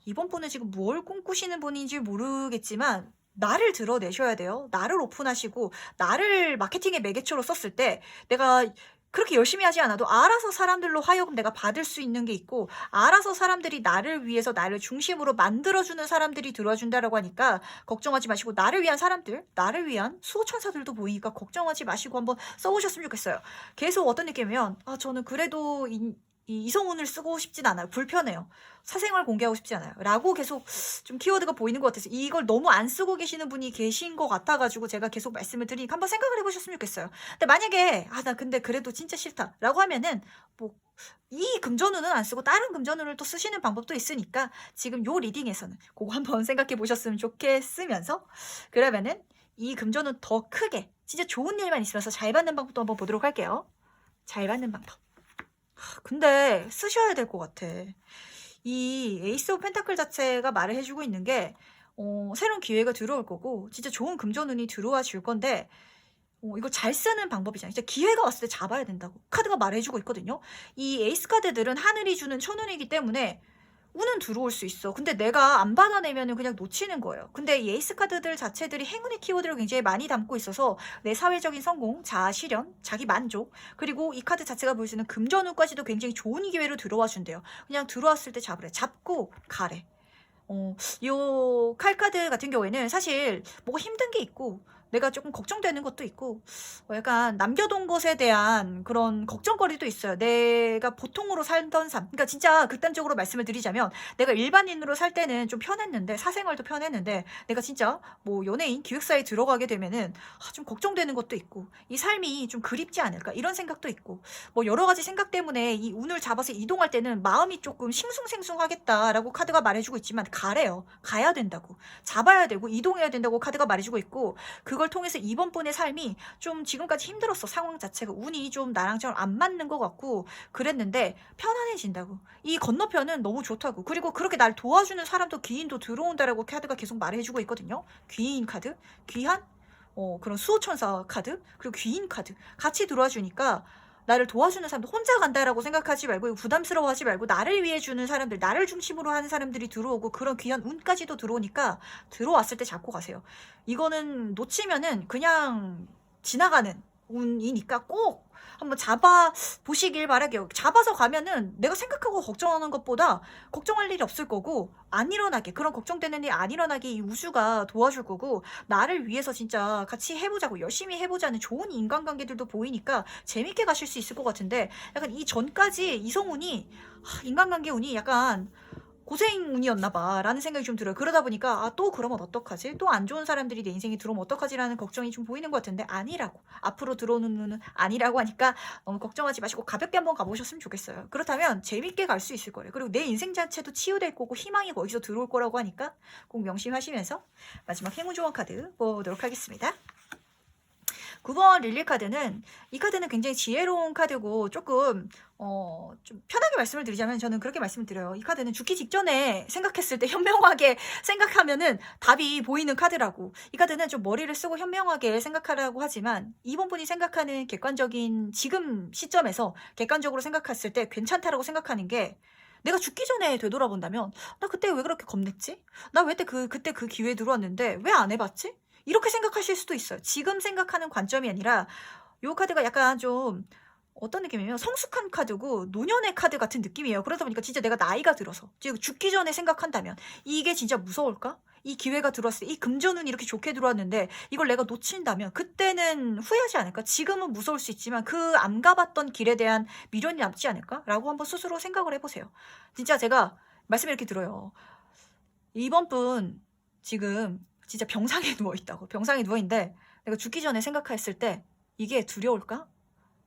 이번 분은 지금 뭘 꿈꾸시는 분인지 모르겠지만 나를 드러내셔야 돼요. 나를 오픈하시고 나를 마케팅의 매개체로 썼을 때, 내가 그렇게 열심히 하지 않아도 알아서 사람들로 하여금 내가 받을 수 있는 게 있고, 알아서 사람들이 나를 위해서 나를 중심으로 만들어주는 사람들이 들어와준다라고 하니까 걱정하지 마시고, 나를 위한 사람들, 나를 위한 수호천사들도 보이니까 걱정하지 마시고 한번 써보셨으면 좋겠어요. 계속 어떤 느낌이면, 저는 그래도 이 이성운을 쓰고 싶진 않아요. 불편해요. 사생활 공개하고 싶지 않아요. 라고 계속 좀 키워드가 보이는 것 같아서 이걸 너무 안 쓰고 계시는 분이 계신 것 같아가지고 제가 계속 말씀을 드리니까 한번 생각을 해보셨으면 좋겠어요. 근데 만약에 나 근데 그래도 진짜 싫다 라고 하면은 뭐 이 금전운은 안 쓰고 다른 금전운을 또 쓰시는 방법도 있으니까 지금 요 리딩에서는 그거 한번 생각해 보셨으면 좋겠으면서 그러면은 이 금전운 더 크게 진짜 좋은 일만 있으면서 잘 받는 방법도 한번 보도록 할게요. 잘 받는 방법. 근데 쓰셔야 될 것 같아. 이 에이스 오브 펜타클 자체가 말을 해주고 있는 게 새로운 기회가 들어올 거고 진짜 좋은 금전운이 들어와 줄 건데 이거 잘 쓰는 방법이잖아요. 진짜 기회가 왔을 때 잡아야 된다고 카드가 말해주고 있거든요. 이 에이스 카드들은 하늘이 주는 천운이기 때문에 운은 들어올 수 있어. 근데 내가 안 받아내면은 그냥 놓치는 거예요. 근데 이 에이스 카드들 자체들이 행운의 키워드를 굉장히 많이 담고 있어서 내 사회적인 성공, 자아 실현, 자기 만족, 그리고 이 카드 자체가 보여주는 금전운까지도 굉장히 좋은 기회로 들어와 준대요. 그냥 들어왔을 때 잡으래. 잡고 가래. 요 칼카드 같은 경우에는 사실 뭐가 힘든 게 있고 내가 조금 걱정되는 것도 있고 약간 남겨둔 것에 대한 그런 걱정거리도 있어요. 내가 보통으로 살던 삶. 그러니까 진짜 극단적으로 말씀을 드리자면 내가 일반인으로 살 때는 좀 편했는데 사생활도 편했는데 내가 진짜 뭐 연예인 기획사에 들어가게 되면은 좀 걱정되는 것도 있고 이 삶이 좀 그립지 않을까 이런 생각도 있고 뭐 여러 가지 생각 때문에 이 운을 잡아서 이동할 때는 마음이 조금 싱숭생숭하겠다라고 카드가 말해주고 있지만 가래요. 가야 된다고. 잡아야 되고 이동해야 된다고 카드가 말해주고 있고 그걸 통해서 이번 분의 삶이 좀 지금까지 힘들었어. 상황 자체가 운이 좀 나랑 좀 안 맞는 것 같고 그랬는데 편안해진다고. 이 건너편은 너무 좋다고. 그리고 그렇게 날 도와주는 사람도 귀인도 들어온다라고 카드가 계속 말해주고 있거든요. 귀인 카드, 귀한 그런 수호천사 카드, 그리고 귀인 카드 같이 들어와 주니까 나를 도와주는 사람들 혼자 간다라고 생각하지 말고 부담스러워하지 말고 나를 위해 주는 사람들, 나를 중심으로 하는 사람들이 들어오고 그런 귀한 운까지도 들어오니까 들어왔을 때 잡고 가세요. 이거는 놓치면은 그냥 지나가는 운이니까 꼭 한번 잡아 보시길 바라게요. 잡아서 가면은 내가 생각하고 걱정하는 것보다 걱정할 일이 없을 거고 안 일어나게 그런 걱정되는 일 안 일어나게 이 우주가 도와줄 거고 나를 위해서 진짜 같이 해보자고 열심히 해보자는 좋은 인간관계들도 보이니까 재밌게 가실 수 있을 것 같은데 약간 이 전까지 이성운이 인간관계 운이 약간 고생 운이었나 봐 라는 생각이 좀 들어요. 그러다 보니까 또 그러면 어떡하지? 또 안 좋은 사람들이 내 인생에 들어오면 어떡하지? 라는 걱정이 좀 보이는 것 같은데 아니라고. 앞으로 들어오는 눈은 아니라고 하니까 너무 걱정하지 마시고 가볍게 한번 가보셨으면 좋겠어요. 그렇다면 재밌게 갈 수 있을 거예요. 그리고 내 인생 자체도 치유될 거고 희망이 거기서 들어올 거라고 하니까 꼭 명심하시면서 마지막 행운 조언 카드 뽑아보도록 하겠습니다. 9번 릴리 카드는 이 카드는 굉장히 지혜로운 카드고 조금 좀 편하게 말씀을 드리자면 저는 그렇게 말씀을 드려요. 이 카드는 죽기 직전에 생각했을 때 현명하게 생각하면은 답이 보이는 카드라고. 이 카드는 좀 머리를 쓰고 현명하게 생각하라고 하지만 이번 분이 생각하는 객관적인 지금 시점에서 객관적으로 생각했을 때 괜찮다라고 생각하는 게 내가 죽기 전에 되돌아본다면 나 그때 왜 그렇게 겁냈지? 나 왜 그때 그 기회에 들어왔는데 왜 안 해봤지? 이렇게 생각하실 수도 있어요. 지금 생각하는 관점이 아니라 이 카드가 약간 좀 어떤 느낌이면 성숙한 카드고 노년의 카드 같은 느낌이에요. 그러다 보니까 진짜 내가 나이가 들어서 지금 죽기 전에 생각한다면 이게 진짜 무서울까? 이 기회가 들어왔을 때 이 금전운이 이렇게 좋게 들어왔는데 이걸 내가 놓친다면 그때는 후회하지 않을까? 지금은 무서울 수 있지만 그 안 가봤던 길에 대한 미련이 남지 않을까? 라고 한번 스스로 생각을 해보세요. 진짜 제가 말씀 이렇게 들어요. 이번 분 지금 진짜 병상에 누워있다고. 병상에 누워있는데 내가 죽기 전에 생각했을 때 이게 두려울까?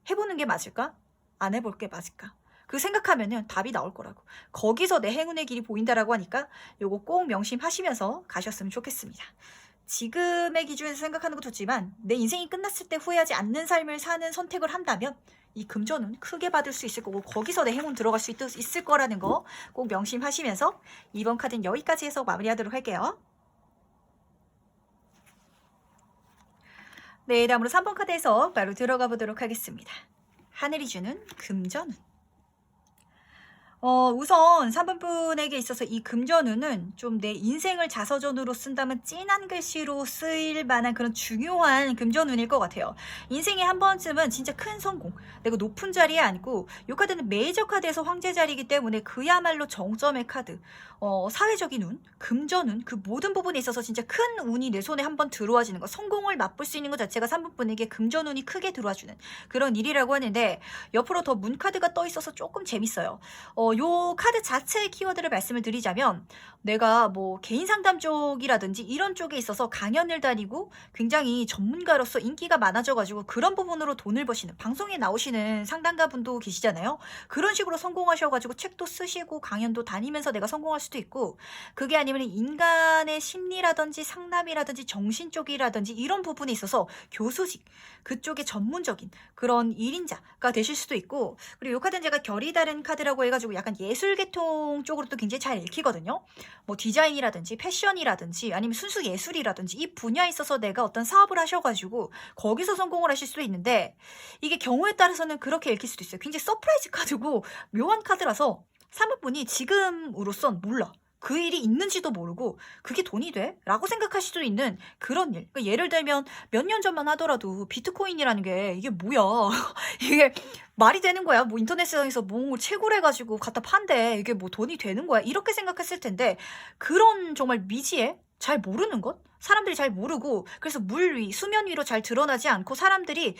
해보는 게 맞을까? 안 해볼 게 맞을까? 그 생각하면은 답이 나올 거라고. 거기서 내 행운의 길이 보인다라고 하니까 요거 꼭 명심하시면서 가셨으면 좋겠습니다. 지금의 기준에서 생각하는 것도 좋지만 내 인생이 끝났을 때 후회하지 않는 삶을 사는 선택을 한다면 이 금전은 크게 받을 수 있을 거고 거기서 내 행운 들어갈 수 있을 거라는 거 꼭 명심하시면서 이번 카드는 여기까지 해서 마무리하도록 할게요. 네, 다음으로 3번 카드 해석 바로 들어가 보도록 하겠습니다. 하늘이 주는 금전운. 우선 3번 분에게 있어서 이 금전운은 좀 내 인생을 자서전으로 쓴다면 진한 글씨로 쓰일 만한 그런 중요한 금전운일 것 같아요. 인생에 한 번쯤은 진짜 큰 성공, 내가 높은 자리에 앉고, 이 카드는 메이저 카드에서 황제 자리이기 때문에 그야말로 정점의 카드. 사회적인 운, 금전운, 그 모든 부분에 있어서 진짜 큰 운이 내 손에 한번 들어와지는 거, 성공을 맛볼 수 있는 것 자체가 3번 분에게 금전운이 크게 들어와주는 그런 일이라고 하는데, 옆으로 더 문 카드가 떠 있어서 조금 재밌어요. 요 카드 자체의 키워드를 말씀을 드리자면, 내가 뭐 개인 상담 쪽이라든지 이런 쪽에 있어서 강연을 다니고 굉장히 전문가로서 인기가 많아져가지고 그런 부분으로 돈을 버시는, 방송에 나오시는 상담가 분도 계시잖아요. 그런 식으로 성공하셔가지고 책도 쓰시고 강연도 다니면서 내가 성공할 수도 있고, 그게 아니면 인간의 심리라든지 상담이라든지 정신 쪽이라든지 이런 부분에 있어서 교수직, 그쪽에 전문적인 그런 일인자가 되실 수도 있고, 그리고 이 카드는 제가 결이 다른 카드라고 해가지고 약간 예술 계통 쪽으로도 굉장히 잘 읽히거든요. 뭐 디자인이라든지 패션이라든지 아니면 순수 예술이라든지 이 분야에 있어서 내가 어떤 사업을 하셔가지고 거기서 성공을 하실 수도 있는데, 이게 경우에 따라서는 그렇게 읽힐 수도 있어요. 굉장히 서프라이즈 카드고 묘한 카드라서 3번 분이 지금으로선 몰라, 그 일이 있는지도 모르고 그게 돈이 돼? 라고 생각할 수도 있는 그런 일. 그러니까 예를 들면 몇 년 전만 하더라도 비트코인이라는 게 이게 뭐야? 이게 말이 되는 거야? 뭐 인터넷상에서 뭐 채굴 해가지고 갖다 판대. 이게 뭐 돈이 되는 거야? 이렇게 생각했을 텐데, 그런 정말 미지에 잘 모르는 것? 사람들이 잘 모르고, 그래서 물 위, 수면 위로 잘 드러나지 않고 사람들이,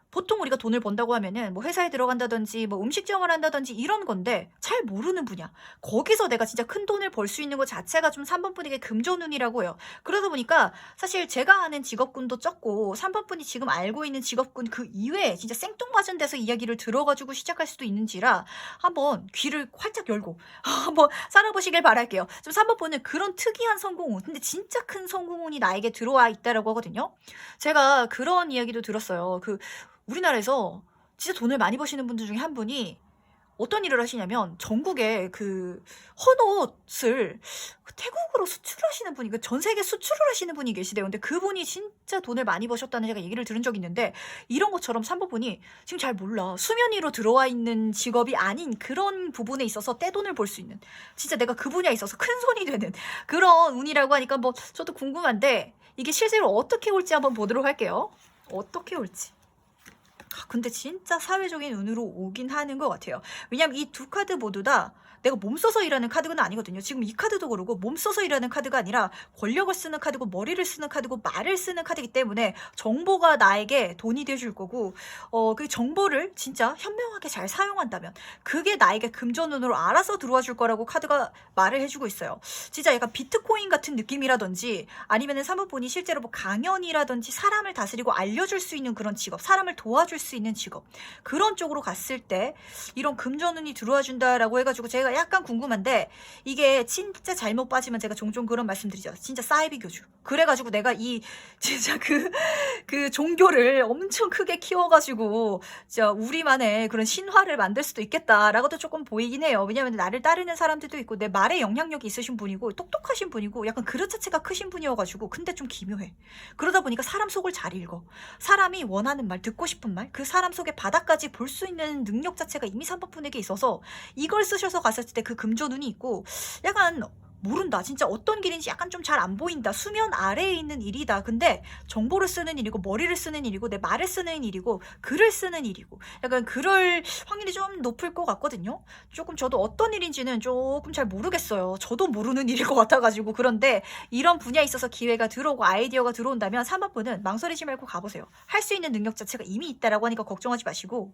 보통 우리가 돈을 번다고 하면은 뭐 회사에 들어간다든지 뭐 음식점을 한다든지 이런 건데, 잘 모르는 분야, 거기서 내가 진짜 큰 돈을 벌 수 있는 것 자체가 좀 3번 분에게 금전운이라고 해요. 그러다 보니까 사실 제가 아는 직업군도 적고 3번 분이 지금 알고 있는 직업군 그 이외에 진짜 생뚱맞은 데서 이야기를 들어가지고 시작할 수도 있는지라, 한번 귀를 활짝 열고 한번 살아보시길 바랄게요. 좀 3번 분은 그런 특이한 성공운, 근데 진짜 큰 성공운이 나에게 들어와 있다라고 하거든요. 제가 그런 이야기도 들었어요. 우리나라에서 진짜 돈을 많이 버시는 분들 중에 한 분이 어떤 일을 하시냐면, 전국에 그 헌옷을 태국으로 수출하시는 분이, 전 세계 수출을 하시는 분이 계시대요. 근데 그분이 진짜 돈을 많이 버셨다는 제가 얘기를 들은 적이 있는데, 이런 것처럼 3번 분이 지금 잘 몰라, 수면 위로 들어와 있는 직업이 아닌 그런 부분에 있어서 떼돈을 벌 수 있는, 진짜 내가 그 분야에 있어서 큰 손이 되는 그런 운이라고 하니까, 뭐 저도 궁금한데 이게 실제로 어떻게 올지 한번 보도록 할게요. 어떻게 올지. 근데 진짜 사회적인 운으로 오긴 하는 것 같아요. 왜냐면 이 두 카드 모두 다 내가 몸 써서 일하는 카드는 아니거든요. 지금 이 카드도 그러고 몸 써서 일하는 카드가 아니라 권력을 쓰는 카드고 머리를 쓰는 카드고 말을 쓰는 카드이기 때문에 정보가 나에게 돈이 돼줄 거고, 그 정보를 진짜 현명하게 잘 사용한다면 그게 나에게 금전운으로 알아서 들어와 줄 거라고 카드가 말을 해주고 있어요. 진짜 약간 비트코인 같은 느낌이라든지, 아니면은 사모분이 실제로 뭐 강연이라든지 사람을 다스리고 알려줄 수 있는 그런 직업, 사람을 도와줄 수 있는 직업, 그런 쪽으로 갔을 때 이런 금전운이 들어와 준다라고 해가지고, 제가 약간 궁금한데, 이게 진짜 잘못 빠지면 제가 종종 그런 말씀드리죠. 진짜 사이비 교주. 그래가지고 내가 이 진짜 그 종교를 엄청 크게 키워가지고 진짜 우리만의 그런 신화를 만들 수도 있겠다라고도 조금 보이긴 해요. 왜냐면 나를 따르는 사람들도 있고 내 말에 영향력이 있으신 분이고 똑똑하신 분이고 약간 그릇 자체가 크신 분이어가지고, 근데 좀 기묘해. 그러다 보니까 사람 속을 잘 읽어. 사람이 원하는 말, 듣고 싶은 말, 그 사람 속의 바닥까지 볼 수 있는 능력 자체가 이미 3번 분에게 있어서, 이걸 쓰셔서 갔을 때 그 금조눈이 있고, 약간 모른다, 진짜 어떤 길인지 약간 좀 잘 안 보인다, 수면 아래에 있는 일이다. 근데 정보를 쓰는 일이고 머리를 쓰는 일이고 내 말을 쓰는 일이고 글을 쓰는 일이고, 약간 그럴 확률이 좀 높을 것 같거든요. 조금 저도 어떤 일인지는 조금 잘 모르겠어요. 저도 모르는 일일 것 같아가지고. 그런데 이런 분야에 있어서 기회가 들어오고 아이디어가 들어온다면 3번 분은 망설이지 말고 가보세요. 할 수 있는 능력 자체가 이미 있다라고 하니까 걱정하지 마시고,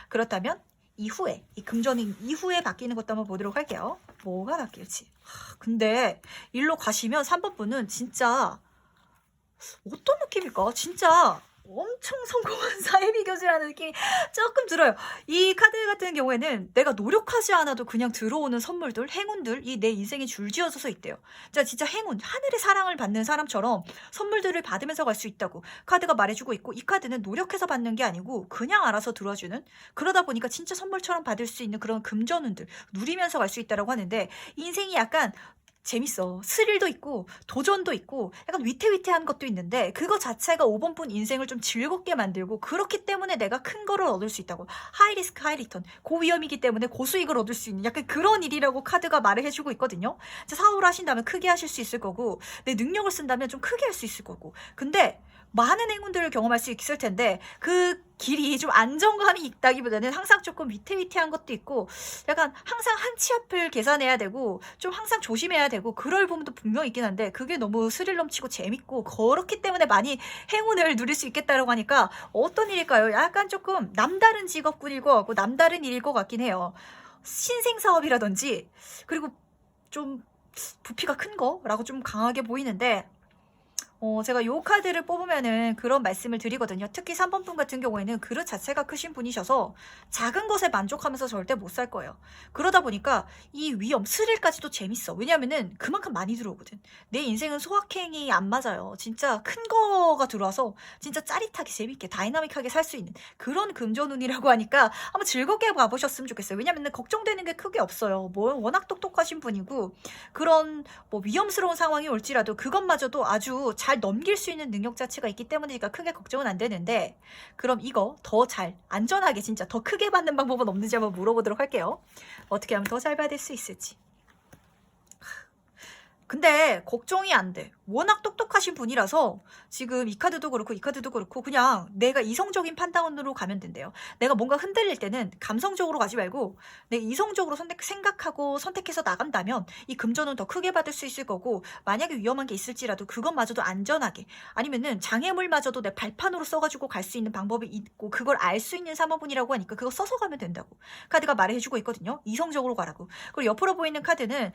그렇다면 이후에, 이 금전인 이후에 바뀌는 것도 한번 보도록 할게요. 뭐가 바뀔지. 근데 일로 가시면 3번 분은 진짜 어떤 느낌일까? 진짜 엄청 성공한 사이비 교주라는 느낌이 조금 들어요. 이 카드 같은 경우에는 내가 노력하지 않아도 그냥 들어오는 선물들, 행운들이 내 인생에 줄지어져서 있대요. 진짜 행운, 하늘의 사랑을 받는 사람처럼 선물들을 받으면서 갈 수 있다고 카드가 말해주고 있고, 이 카드는 노력해서 받는 게 아니고 그냥 알아서 들어와주는, 그러다 보니까 진짜 선물처럼 받을 수 있는 그런 금전운들 누리면서 갈 수 있다라고 하는데, 인생이 약간 재밌어. 스릴도 있고 도전도 있고 약간 위태위태한 것도 있는데 그거 자체가 5번 분 인생을 좀 즐겁게 만들고 그렇기 때문에 내가 큰 거를 얻을 수 있다고. 하이 리스크 하이 리턴. 고위험이기 때문에 고수익을 얻을 수 있는 약간 그런 일이라고 카드가 말을 해주고 있거든요. 사업을 하신다면 크게 하실 수 있을 거고 내 능력을 쓴다면 좀 크게 할 수 있을 거고 근데 많은 행운들을 경험할 수 있을 텐데 그 길이 좀 안정감이 있다기보다는 항상 조금 위태위태한 것도 있고 약간 항상 한 치 앞을 계산해야 되고 좀 항상 조심해야 되고 그럴 부분도 분명 있긴 한데 그게 너무 스릴 넘치고 재밌고 그렇기 때문에 많이 행운을 누릴 수 있겠다라고 하니까 어떤 일일까요? 약간 조금 남다른 직업군일 것 같고 남다른 일일 것 같긴 해요. 신생사업이라든지 그리고 좀 부피가 큰 거라고 좀 강하게 보이는데 제가 요 카드를 뽑으면은 그런 말씀을 드리거든요. 특히 3번 분 같은 경우에는 그릇 자체가 크신 분이셔서 작은 것에 만족하면서 절대 못 살 거예요. 그러다 보니까 이 위험, 스릴까지도 재밌어. 왜냐면은 그만큼 많이 들어오거든. 내 인생은 소확행이 안 맞아요. 진짜 큰 거가 들어와서 진짜 짜릿하게 재밌게 다이나믹하게 살 수 있는 그런 금전운이라고 하니까 한번 즐겁게 봐보셨으면 좋겠어요. 왜냐면은 걱정되는 게 크게 없어요. 뭐 워낙 똑똑하신 분이고 그런 뭐 위험스러운 상황이 올지라도 그것마저도 아주 잘 넘길 수 있는 능력 자체가 있기 때문이니까 크게 걱정은 안 되는데 그럼 이거 더 잘 안전하게 진짜 더 크게 받는 방법은 없는지 한번 물어보도록 할게요. 어떻게 하면 더 잘 받을 수 있을지. 근데 걱정이 안 돼. 워낙 똑똑하신 분이라서 지금 이 카드도 그렇고 이 카드도 그렇고 그냥 내가 이성적인 판단으로 가면 된대요. 내가 뭔가 흔들릴 때는 감성적으로 가지 말고 내가 이성적으로 생각하고 선택해서 나간다면 이 금전은 더 크게 받을 수 있을 거고 만약에 위험한 게 있을지라도 그것마저도 안전하게 아니면은 장애물마저도 내 발판으로 써가지고 갈 수 있는 방법이 있고 그걸 알 수 있는 사모분이라고 하니까 그거 써서 가면 된다고 카드가 말해주고 있거든요. 이성적으로 가라고. 그리고 옆으로 보이는 카드는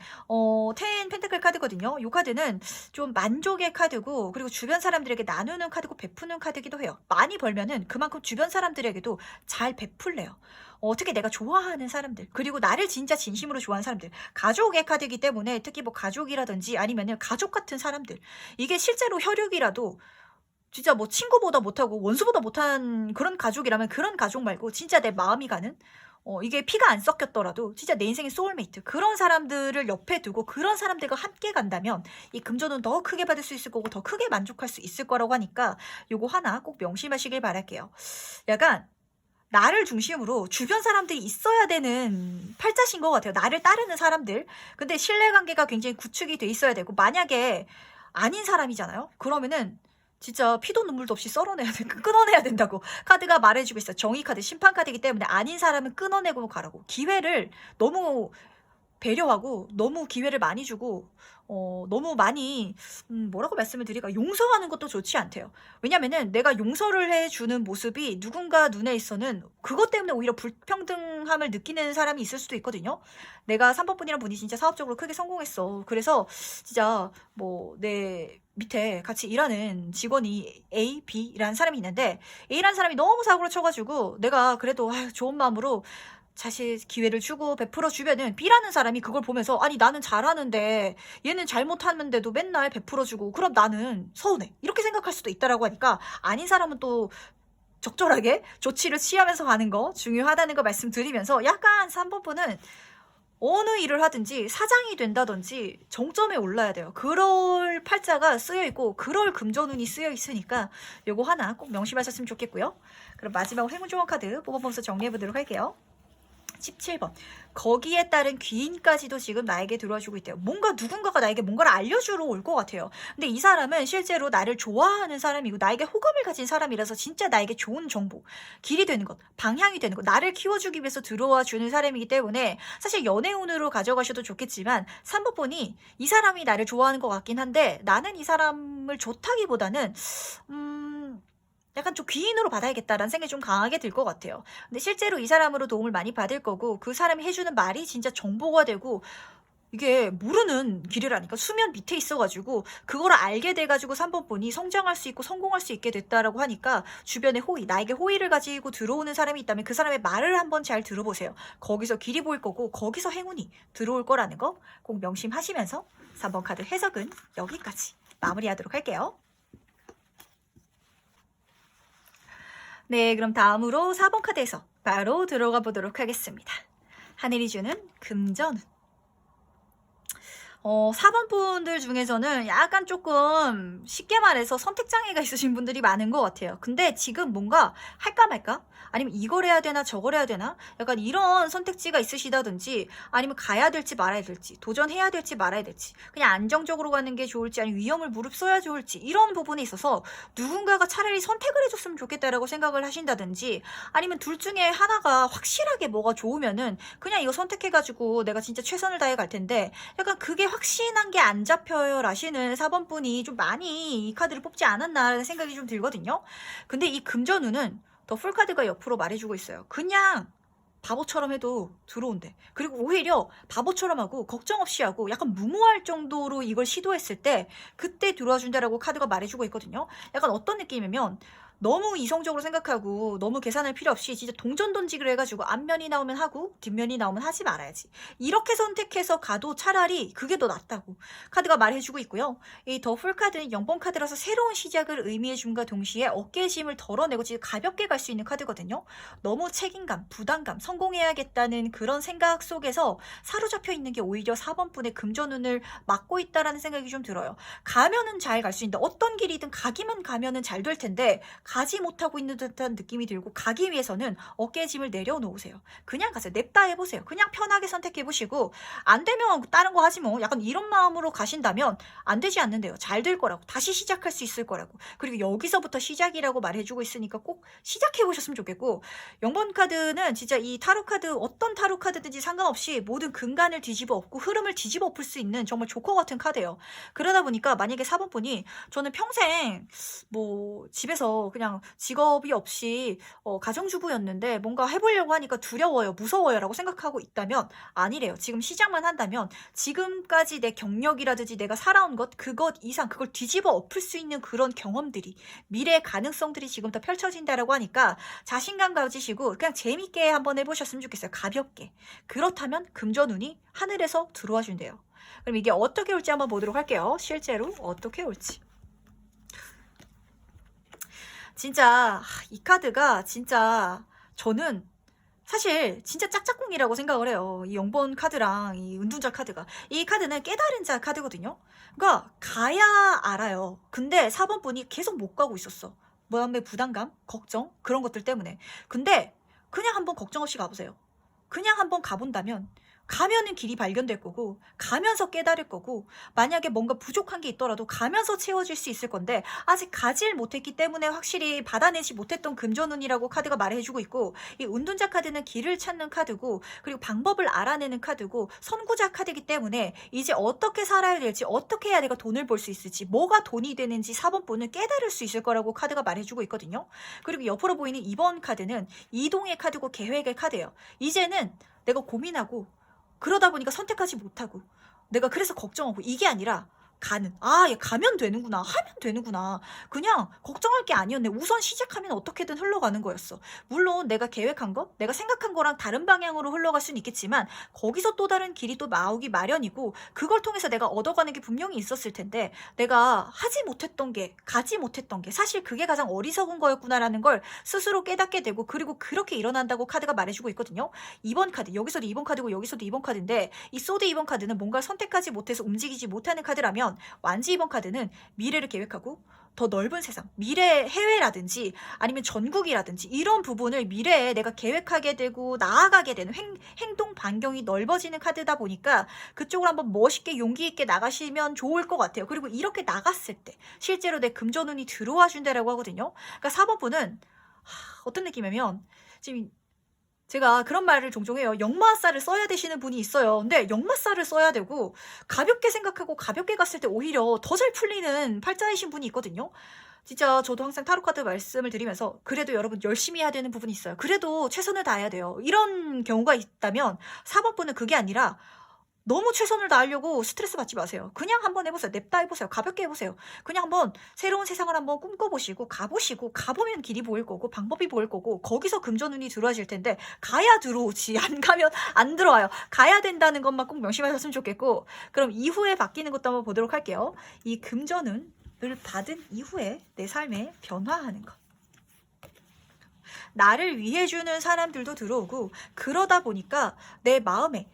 텐 펜타클 카드거든요. 이 카드는 좀 만족의 카드고 그리고 주변 사람들에게 나누는 카드고 베푸는 카드기도 해요. 많이 벌면은 그만큼 주변 사람들에게도 잘 베풀래요. 특히 내가 좋아하는 사람들 그리고 나를 진짜 진심으로 좋아하는 사람들 가족의 카드이기 때문에 특히 뭐 가족이라든지 아니면은 가족 같은 사람들 이게 실제로 혈육이라도 진짜 뭐 친구보다 못하고 원수보다 못한 그런 가족이라면 그런 가족 말고 진짜 내 마음이 가는 이게 피가 안 섞였더라도 진짜 내 인생의 소울메이트 그런 사람들을 옆에 두고 그런 사람들과 함께 간다면 이 금전은 더 크게 받을 수 있을 거고 더 크게 만족할 수 있을 거라고 하니까 요거 하나 꼭 명심하시길 바랄게요. 약간 나를 중심으로 주변 사람들이 있어야 되는 팔자신 것 같아요. 나를 따르는 사람들. 근데 신뢰관계가 굉장히 구축이 돼 있어야 되고 만약에 아닌 사람이잖아요. 그러면은 진짜 피도 눈물도 없이 썰어내야 돼. 끊어내야 된다고 카드가 말해주고 있어요. 정의 카드, 심판 카드이기 때문에 아닌 사람은 끊어내고 가라고. 기회를 너무 배려하고 너무 기회를 많이 주고 너무 많이 뭐라고 말씀을 드릴까 용서하는 것도 좋지 않대요. 왜냐면은 내가 용서를 해주는 모습이 누군가 눈에 있어는 그것 때문에 오히려 불평등함을 느끼는 사람이 있을 수도 있거든요. 내가 3번 분이란 분이 진짜 사업적으로 크게 성공했어. 그래서 진짜 뭐 내 밑에 같이 일하는 직원이 A, B라는 사람이 있는데 A라는 사람이 너무 사고를 쳐가지고 내가 그래도 좋은 마음으로 사실 기회를 주고 베풀어 주면은 B라는 사람이 그걸 보면서 아니 나는 잘하는데 얘는 잘못하는데도 맨날 베풀어 주고 그럼 나는 서운해 이렇게 생각할 수도 있다라고 하니까 아닌 사람은 또 적절하게 조치를 취하면서 가는 거 중요하다는 거 말씀드리면서 약간 3번 분은 어느 일을 하든지 사장이 된다든지 정점에 올라야 돼요. 그럴 팔자가 쓰여있고 그럴 금전운이 쓰여있으니까 요거 하나 꼭 명심하셨으면 좋겠고요. 그럼 마지막으로 행운조언 카드 뽑아보면서 정리해보도록 할게요. 17번 거기에 따른 귀인까지도 지금 나에게 들어와주고 있대요. 뭔가 누군가가 나에게 뭔가를 알려주러 올 것 같아요. 근데 이 사람은 실제로 나를 좋아하는 사람이고 나에게 호감을 가진 사람이라서 진짜 나에게 좋은 정보, 길이 되는 것, 방향이 되는 것, 나를 키워주기 위해서 들어와 주는 사람이기 때문에 사실 연애운으로 가져가셔도 좋겠지만 3번 분이 이 사람이 나를 좋아하는 것 같긴 한데 나는 이 사람을 좋다기보다는 약간 좀 귀인으로 받아야겠다라는 생각이 좀 강하게 들 것 같아요. 근데 실제로 이 사람으로 도움을 많이 받을 거고 그 사람이 해주는 말이 진짜 정보가 되고 이게 모르는 길이라니까 수면 밑에 있어가지고 그걸 알게 돼가지고 3번 분이 성장할 수 있고 성공할 수 있게 됐다라고 하니까 주변에 호의, 나에게 호의를 가지고 들어오는 사람이 있다면 그 사람의 말을 한번 잘 들어보세요. 거기서 길이 보일 거고 거기서 행운이 들어올 거라는 거 꼭 명심하시면서 3번 카드 해석은 여기까지 마무리하도록 할게요. 네, 그럼 다음으로 4번 카드에서 바로 들어가 보도록 하겠습니다. 하늘이 주는 금전운. 4번 분들 중에서는 약간 조금 쉽게 말해서 선택장애가 있으신 분들이 많은 것 같아요. 근데 지금 뭔가 할까 말까? 아니면 이걸 해야 되나 저걸 해야 되나? 약간 이런 선택지가 있으시다든지 아니면 가야 될지 말아야 될지 도전해야 될지 말아야 될지 그냥 안정적으로 가는 게 좋을지 아니면 위험을 무릅써야 좋을지 이런 부분에 있어서 누군가가 차라리 선택을 해줬으면 좋겠다라고 생각을 하신다든지 아니면 둘 중에 하나가 확실하게 뭐가 좋으면은 그냥 이거 선택해가지고 내가 진짜 최선을 다해 갈 텐데 약간 그게 확신한 게 안 잡혀요 라시는 4번 분이 좀 많이 이 카드를 뽑지 않았나라는 생각이 좀 들거든요. 근데 이 금전운은 더 풀카드가 옆으로 말해주고 있어요. 그냥 바보처럼 해도 들어온대. 그리고 오히려 바보처럼 하고 걱정 없이 하고 약간 무모할 정도로 이걸 시도했을 때 그때 들어와 준다라고 카드가 말해주고 있거든요. 약간 어떤 느낌이면 너무 이성적으로 생각하고 너무 계산할 필요 없이 진짜 동전 던지기를 해가지고 앞면이 나오면 하고 뒷면이 나오면 하지 말아야지. 이렇게 선택해서 가도 차라리 그게 더 낫다고 카드가 말해주고 있고요. 이 더 풀카드는 0번 카드라서 새로운 시작을 의미해줌과 동시에 어깨의 짐을 덜어내고 진짜 가볍게 갈 수 있는 카드거든요. 너무 책임감, 부담감, 성공해야겠다는 그런 생각 속에서 사로잡혀 있는 게 오히려 4번 분의 금전운을 막고 있다라는 생각이 좀 들어요. 가면은 잘 갈 수 있는데 어떤 길이든 가기만 가면은 잘 될 텐데 가지 못하고 있는 듯한 느낌이 들고 가기 위해서는 어깨의 짐을 내려놓으세요. 그냥 가세요. 냅다 해보세요. 그냥 편하게 선택해보시고 안 되면 다른 거 하지 뭐 약간 이런 마음으로 가신다면 안 되지 않는데요. 잘 될 거라고. 다시 시작할 수 있을 거라고. 그리고 여기서부터 시작이라고 말해주고 있으니까 꼭 시작해보셨으면 좋겠고 0번 카드는 진짜 이 타로 카드 어떤 타로 카드든지 상관없이 모든 근간을 뒤집어 엎고 흐름을 뒤집어 엎을 수 있는 정말 조커 같은 카드예요. 그러다 보니까 만약에 4번 분이 저는 평생 뭐 집에서 그냥 직업이 없이 가정주부였는데 뭔가 해보려고 하니까 두려워요, 무서워요 라고 생각하고 있다면 아니래요. 지금 시작만 한다면 지금까지 내 경력이라든지 내가 살아온 것 그것 이상 그걸 뒤집어 엎을 수 있는 그런 경험들이 미래의 가능성들이 지금부터 펼쳐진다라고 하니까 자신감 가지시고 그냥 재밌게 한번 해보셨으면 좋겠어요. 가볍게. 그렇다면 금전운이 하늘에서 들어와 준대요. 그럼 이게 어떻게 올지 한번 보도록 할게요. 실제로 어떻게 올지. 진짜 이 카드가 진짜 저는 사실 진짜 짝짝꿍이라고 생각을 해요. 이 0번 카드랑 이 은둔자 카드가. 이 카드는 깨달은 자 카드거든요. 그러니까 가야 알아요. 근데 4번 분이 계속 못 가고 있었어. 마음의 부담감, 걱정 그런 것들 때문에. 근데 그냥 한번 걱정 없이 가보세요. 그냥 한번 가본다면 가면은 길이 발견될 거고 가면서 깨달을 거고 만약에 뭔가 부족한 게 있더라도 가면서 채워질 수 있을 건데 아직 가질 못했기 때문에 확실히 받아내지 못했던 금전운이라고 카드가 말해주고 있고 이 운둔자 카드는 길을 찾는 카드고 그리고 방법을 알아내는 카드고 선구자 카드이기 때문에 이제 어떻게 살아야 될지 어떻게 해야 내가 돈을 벌 수 있을지 뭐가 돈이 되는지 4번 분은 깨달을 수 있을 거라고 카드가 말해주고 있거든요. 그리고 옆으로 보이는 2번 카드는 이동의 카드고 계획의 카드예요. 이제는 내가 고민하고 그러다 보니까 선택하지 못하고 내가 그래서 걱정하고 이게 아니라 가는 얘 가면 되는구나 하면 되는구나 그냥 걱정할 게 아니었네 우선 시작하면 어떻게든 흘러가는 거였어. 물론 내가 계획한 거 내가 생각한 거랑 다른 방향으로 흘러갈 수는 있겠지만 거기서 또 다른 길이 또 나오기 마련이고 그걸 통해서 내가 얻어가는 게 분명히 있었을 텐데 내가 하지 못했던 게 가지 못했던 게 사실 그게 가장 어리석은 거였구나라는 걸 스스로 깨닫게 되고 그리고 그렇게 일어난다고 카드가 말해주고 있거든요. 2번 카드 여기서도 2번 카드고 여기서도 2번 카드인데 이 소드 2번 카드는 뭔가를 선택하지 못해서 움직이지 못하는 카드라면 완지 2번 카드는 미래를 계획하고 더 넓은 세상, 미래 해외라든지 아니면 전국이라든지 이런 부분을 미래에 내가 계획하게 되고 나아가게 되는 행동 반경이 넓어지는 카드다 보니까 그쪽으로 한번 멋있게 용기 있게 나가시면 좋을 것 같아요. 그리고 이렇게 나갔을 때 실제로 내 금전운이 들어와 준다라고 하거든요. 그러니까 4번 분은 어떤 느낌이냐면 지금 제가 그런 말을 종종 해요. 역마살을 써야 되시는 분이 있어요. 근데 역마살을 써야 되고 가볍게 생각하고 가볍게 갔을 때 오히려 더 잘 풀리는 팔자이신 분이 있거든요. 진짜 저도 항상 타로카드 말씀을 드리면서 그래도 여러분 열심히 해야 되는 부분이 있어요. 그래도 최선을 다해야 돼요. 이런 경우가 있다면 4번 분은 그게 아니라 너무 최선을 다하려고 스트레스 받지 마세요. 그냥 한번 해보세요. 냅다 해보세요. 가볍게 해보세요. 그냥 한번 새로운 세상을 한번 꿈꿔보시고 가보시고 가보면 길이 보일 거고 방법이 보일 거고 거기서 금전운이 들어와질 텐데 가야 들어오지 안 가면 안 들어와요. 가야 된다는 것만 꼭 명심하셨으면 좋겠고 그럼 이후에 바뀌는 것도 한번 보도록 할게요. 이 금전운을 받은 이후에 내 삶에 변화하는 것. 나를 위해 주는 사람들도 들어오고 그러다 보니까 내 마음에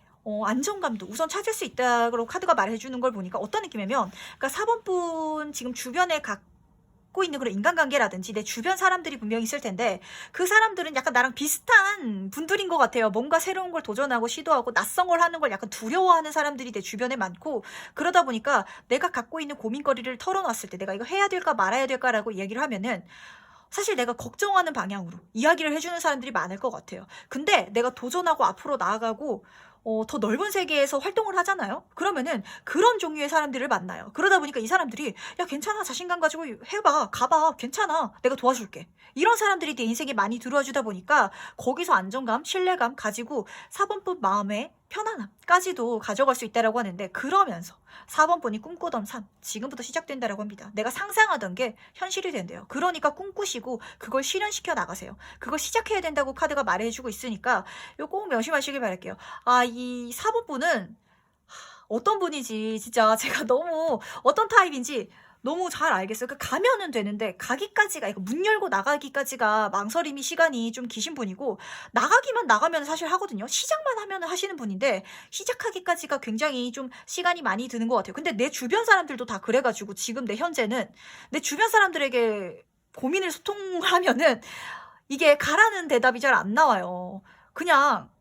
안정감도 우선 찾을 수 있다고 카드가 말해주는 걸 보니까 어떤 느낌이냐면, 그러니까 4번분 지금 주변에 갖고 있는 그런 인간관계라든지 내 주변 사람들이 분명히 있을 텐데, 그 사람들은 약간 나랑 비슷한 분들인 것 같아요. 뭔가 새로운 걸 도전하고 시도하고 낯선 걸 하는 걸 약간 두려워하는 사람들이 내 주변에 많고, 그러다 보니까 내가 갖고 있는 고민거리를 털어놨을 때 내가 이거 해야 될까 말아야 될까라고 얘기를 하면은 사실 내가 걱정하는 방향으로 이야기를 해주는 사람들이 많을 것 같아요. 근데 내가 도전하고 앞으로 나아가고 더 넓은 세계에서 활동을 하잖아요. 그러면은 그런 종류의 사람들을 만나요. 그러다 보니까 이 사람들이 야 괜찮아, 자신감 가지고 해봐, 가봐, 괜찮아, 내가 도와줄게, 이런 사람들이 내 인생에 많이 들어와 주다 보니까 거기서 안정감, 신뢰감 가지고 4번분 마음의 편안함까지도 가져갈 수 있다라고 하는데, 그러면서 4번분이 꿈꾸던 삶 지금부터 시작된다라고 합니다. 내가 상상하던 게 현실이 된대요. 그러니까 꿈꾸시고 그걸 실현시켜 나가세요. 그걸 시작해야 된다고 카드가 말해주고 있으니까 이거 꼭 명심하시길 바랄게요. 이 4번분은 어떤 분인지 진짜 제가 너무 어떤 타입인지 너무 잘 알겠어요. 그러니까 가면은 되는데 가기까지가, 이거 문 열고 나가기까지가 망설임이 시간이 좀 기신 분이고, 나가기만 나가면 사실 하거든요. 시작만 하면 하시는 분인데 시작하기까지가 굉장히 좀 시간이 많이 드는 것 같아요. 근데 내 주변 사람들도 다 그래가지고 지금 내 현재는 내 주변 사람들에게 고민을 소통하면은 이게 가라는 대답이 잘 안 나와요. 그냥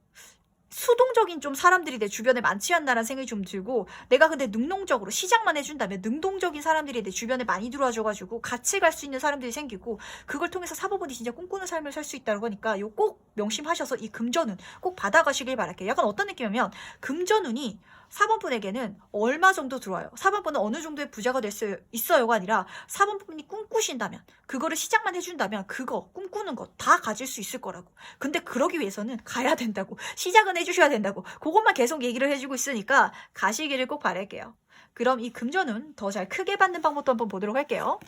수동적인 좀 사람들이 내 주변에 많지 않나라는 생각이 좀 들고, 내가 근데 능동적으로 시작만 해준다면 능동적인 사람들이 내 주변에 많이 들어와줘가지고 같이 갈 수 있는 사람들이 생기고, 그걸 통해서 4번분이 진짜 꿈꾸는 삶을 살 수 있다고 하니까 요 꼭 명심하셔서 이 금전운 꼭 받아가시길 바랄게요. 약간 어떤 느낌이냐면 금전운이 4번분에게는 얼마 정도 들어와요. 4번분은 어느 정도의 부자가 될 수 있어요가 아니라 4번분이 꿈꾸신다면, 그거를 시작만 해준다면 그거 꿈꾸는 거 다 가질 수 있을 거라고. 근데 그러기 위해서는 가야 된다고, 시작은 해주셔야 된다고, 그것만 계속 얘기를 해주고 있으니까 가시기를 꼭 바랄게요. 그럼 이 금전운 더 잘 크게 받는 방법도 한번 보도록 할게요.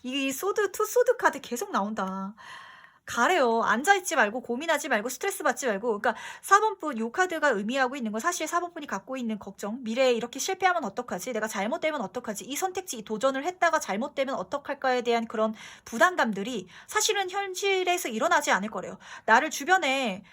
이 소드 투 소드 카드 계속 나온다. 가래요. 앉아있지 말고 고민하지 말고 스트레스 받지 말고. 그러니까 4번분 요 카드가 의미하고 있는 건 사실 4번분이 갖고 있는 걱정, 미래에 이렇게 실패하면 어떡하지, 내가 잘못되면 어떡하지, 이 선택지, 이 도전을 했다가 잘못되면 어떡할까에 대한 그런 부담감들이 사실은 현실에서 일어나지 않을 거래요. 나를 주변에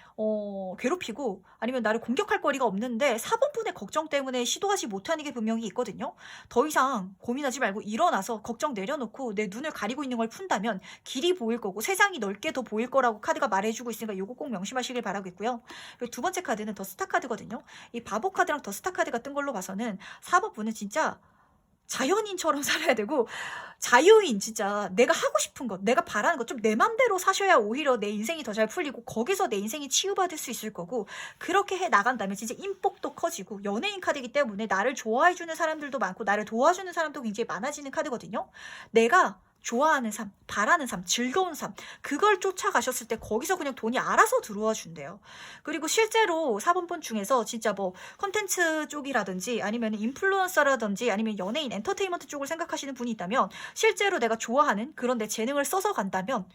괴롭히고 아니면 나를 공격할 거리가 없는데 4번분의 걱정 때문에 시도하지 못하는 게 분명히 있거든요. 더 이상 고민하지 말고 일어나서 걱정 내려놓고 내 눈을 가리고 있는 걸 푼다면 길이 보일 거고 세상이 넓게 더 보일 거라고 카드가 말해주고 있으니까 요거 꼭 명심하시길 바라겠고요. 그리고 두 번째 카드는 더 스타 카드거든요. 이 바보 카드랑 더 스타 카드가 뜬 걸로 봐서는 4번분은 진짜 자연인처럼 살아야 되고, 자유인, 진짜 내가 하고 싶은 것, 내가 바라는 것 좀 내 맘대로 사셔야 오히려 내 인생이 더 잘 풀리고 거기서 내 인생이 치유받을 수 있을 거고, 그렇게 해 나간다면 진짜 인복도 커지고, 연예인 카드이기 때문에 나를 좋아해주는 사람들도 많고 나를 도와주는 사람도 굉장히 많아지는 카드거든요. 내가 좋아하는 삶, 바라는 삶, 즐거운 삶, 그걸 쫓아가셨을 때 거기서 그냥 돈이 알아서 들어와 준대요. 그리고 실제로 4번분 중에서 진짜 뭐 컨텐츠 쪽이라든지 아니면 인플루언서라든지 아니면 연예인, 엔터테인먼트 쪽을 생각하시는 분이 있다면, 실제로 내가 좋아하는 그런 내 재능을 써서 간다면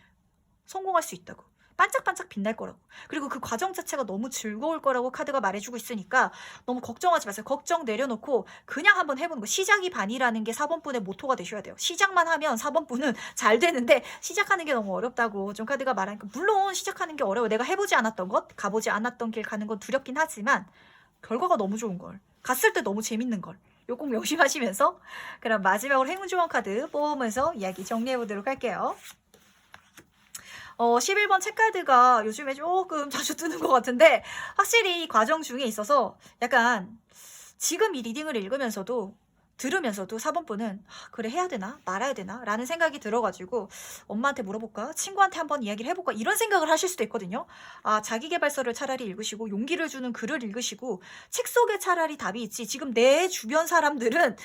성공할 수 있다고, 반짝반짝 빛날 거라고, 그리고 그 과정 자체가 너무 즐거울 거라고 카드가 말해주고 있으니까 너무 걱정하지 마세요. 걱정 내려놓고 그냥 한번 해보는 거, 시작이 반이라는 게 4번분의 모토가 되셔야 돼요. 시작만 하면 4번분은 잘 되는데 시작하는 게 너무 어렵다고 좀 카드가 말하니까, 물론 시작하는 게 어려워. 내가 해보지 않았던 것, 가보지 않았던 길 가는 건 두렵긴 하지만 결과가 너무 좋은 걸, 갔을 때 너무 재밌는 걸, 요 꼭 명심하시면서, 그럼 마지막으로 행운조언 카드 뽑으면서 이야기 정리해보도록 할게요. 11번 책카드가 요즘에 조금 자주 뜨는 것 같은데, 확실히 이 과정 중에 있어서 약간 지금 이 리딩을 읽으면서도 들으면서도 4번분은 그래 해야 되나 말아야 되나 라는 생각이 들어가지고 엄마한테 물어볼까, 친구한테 한번 이야기를 해볼까, 이런 생각을 하실 수도 있거든요. 자기계발서를 차라리 읽으시고 용기를 주는 글을 읽으시고 책 속에 차라리 답이 있지, 지금 내 주변 사람들은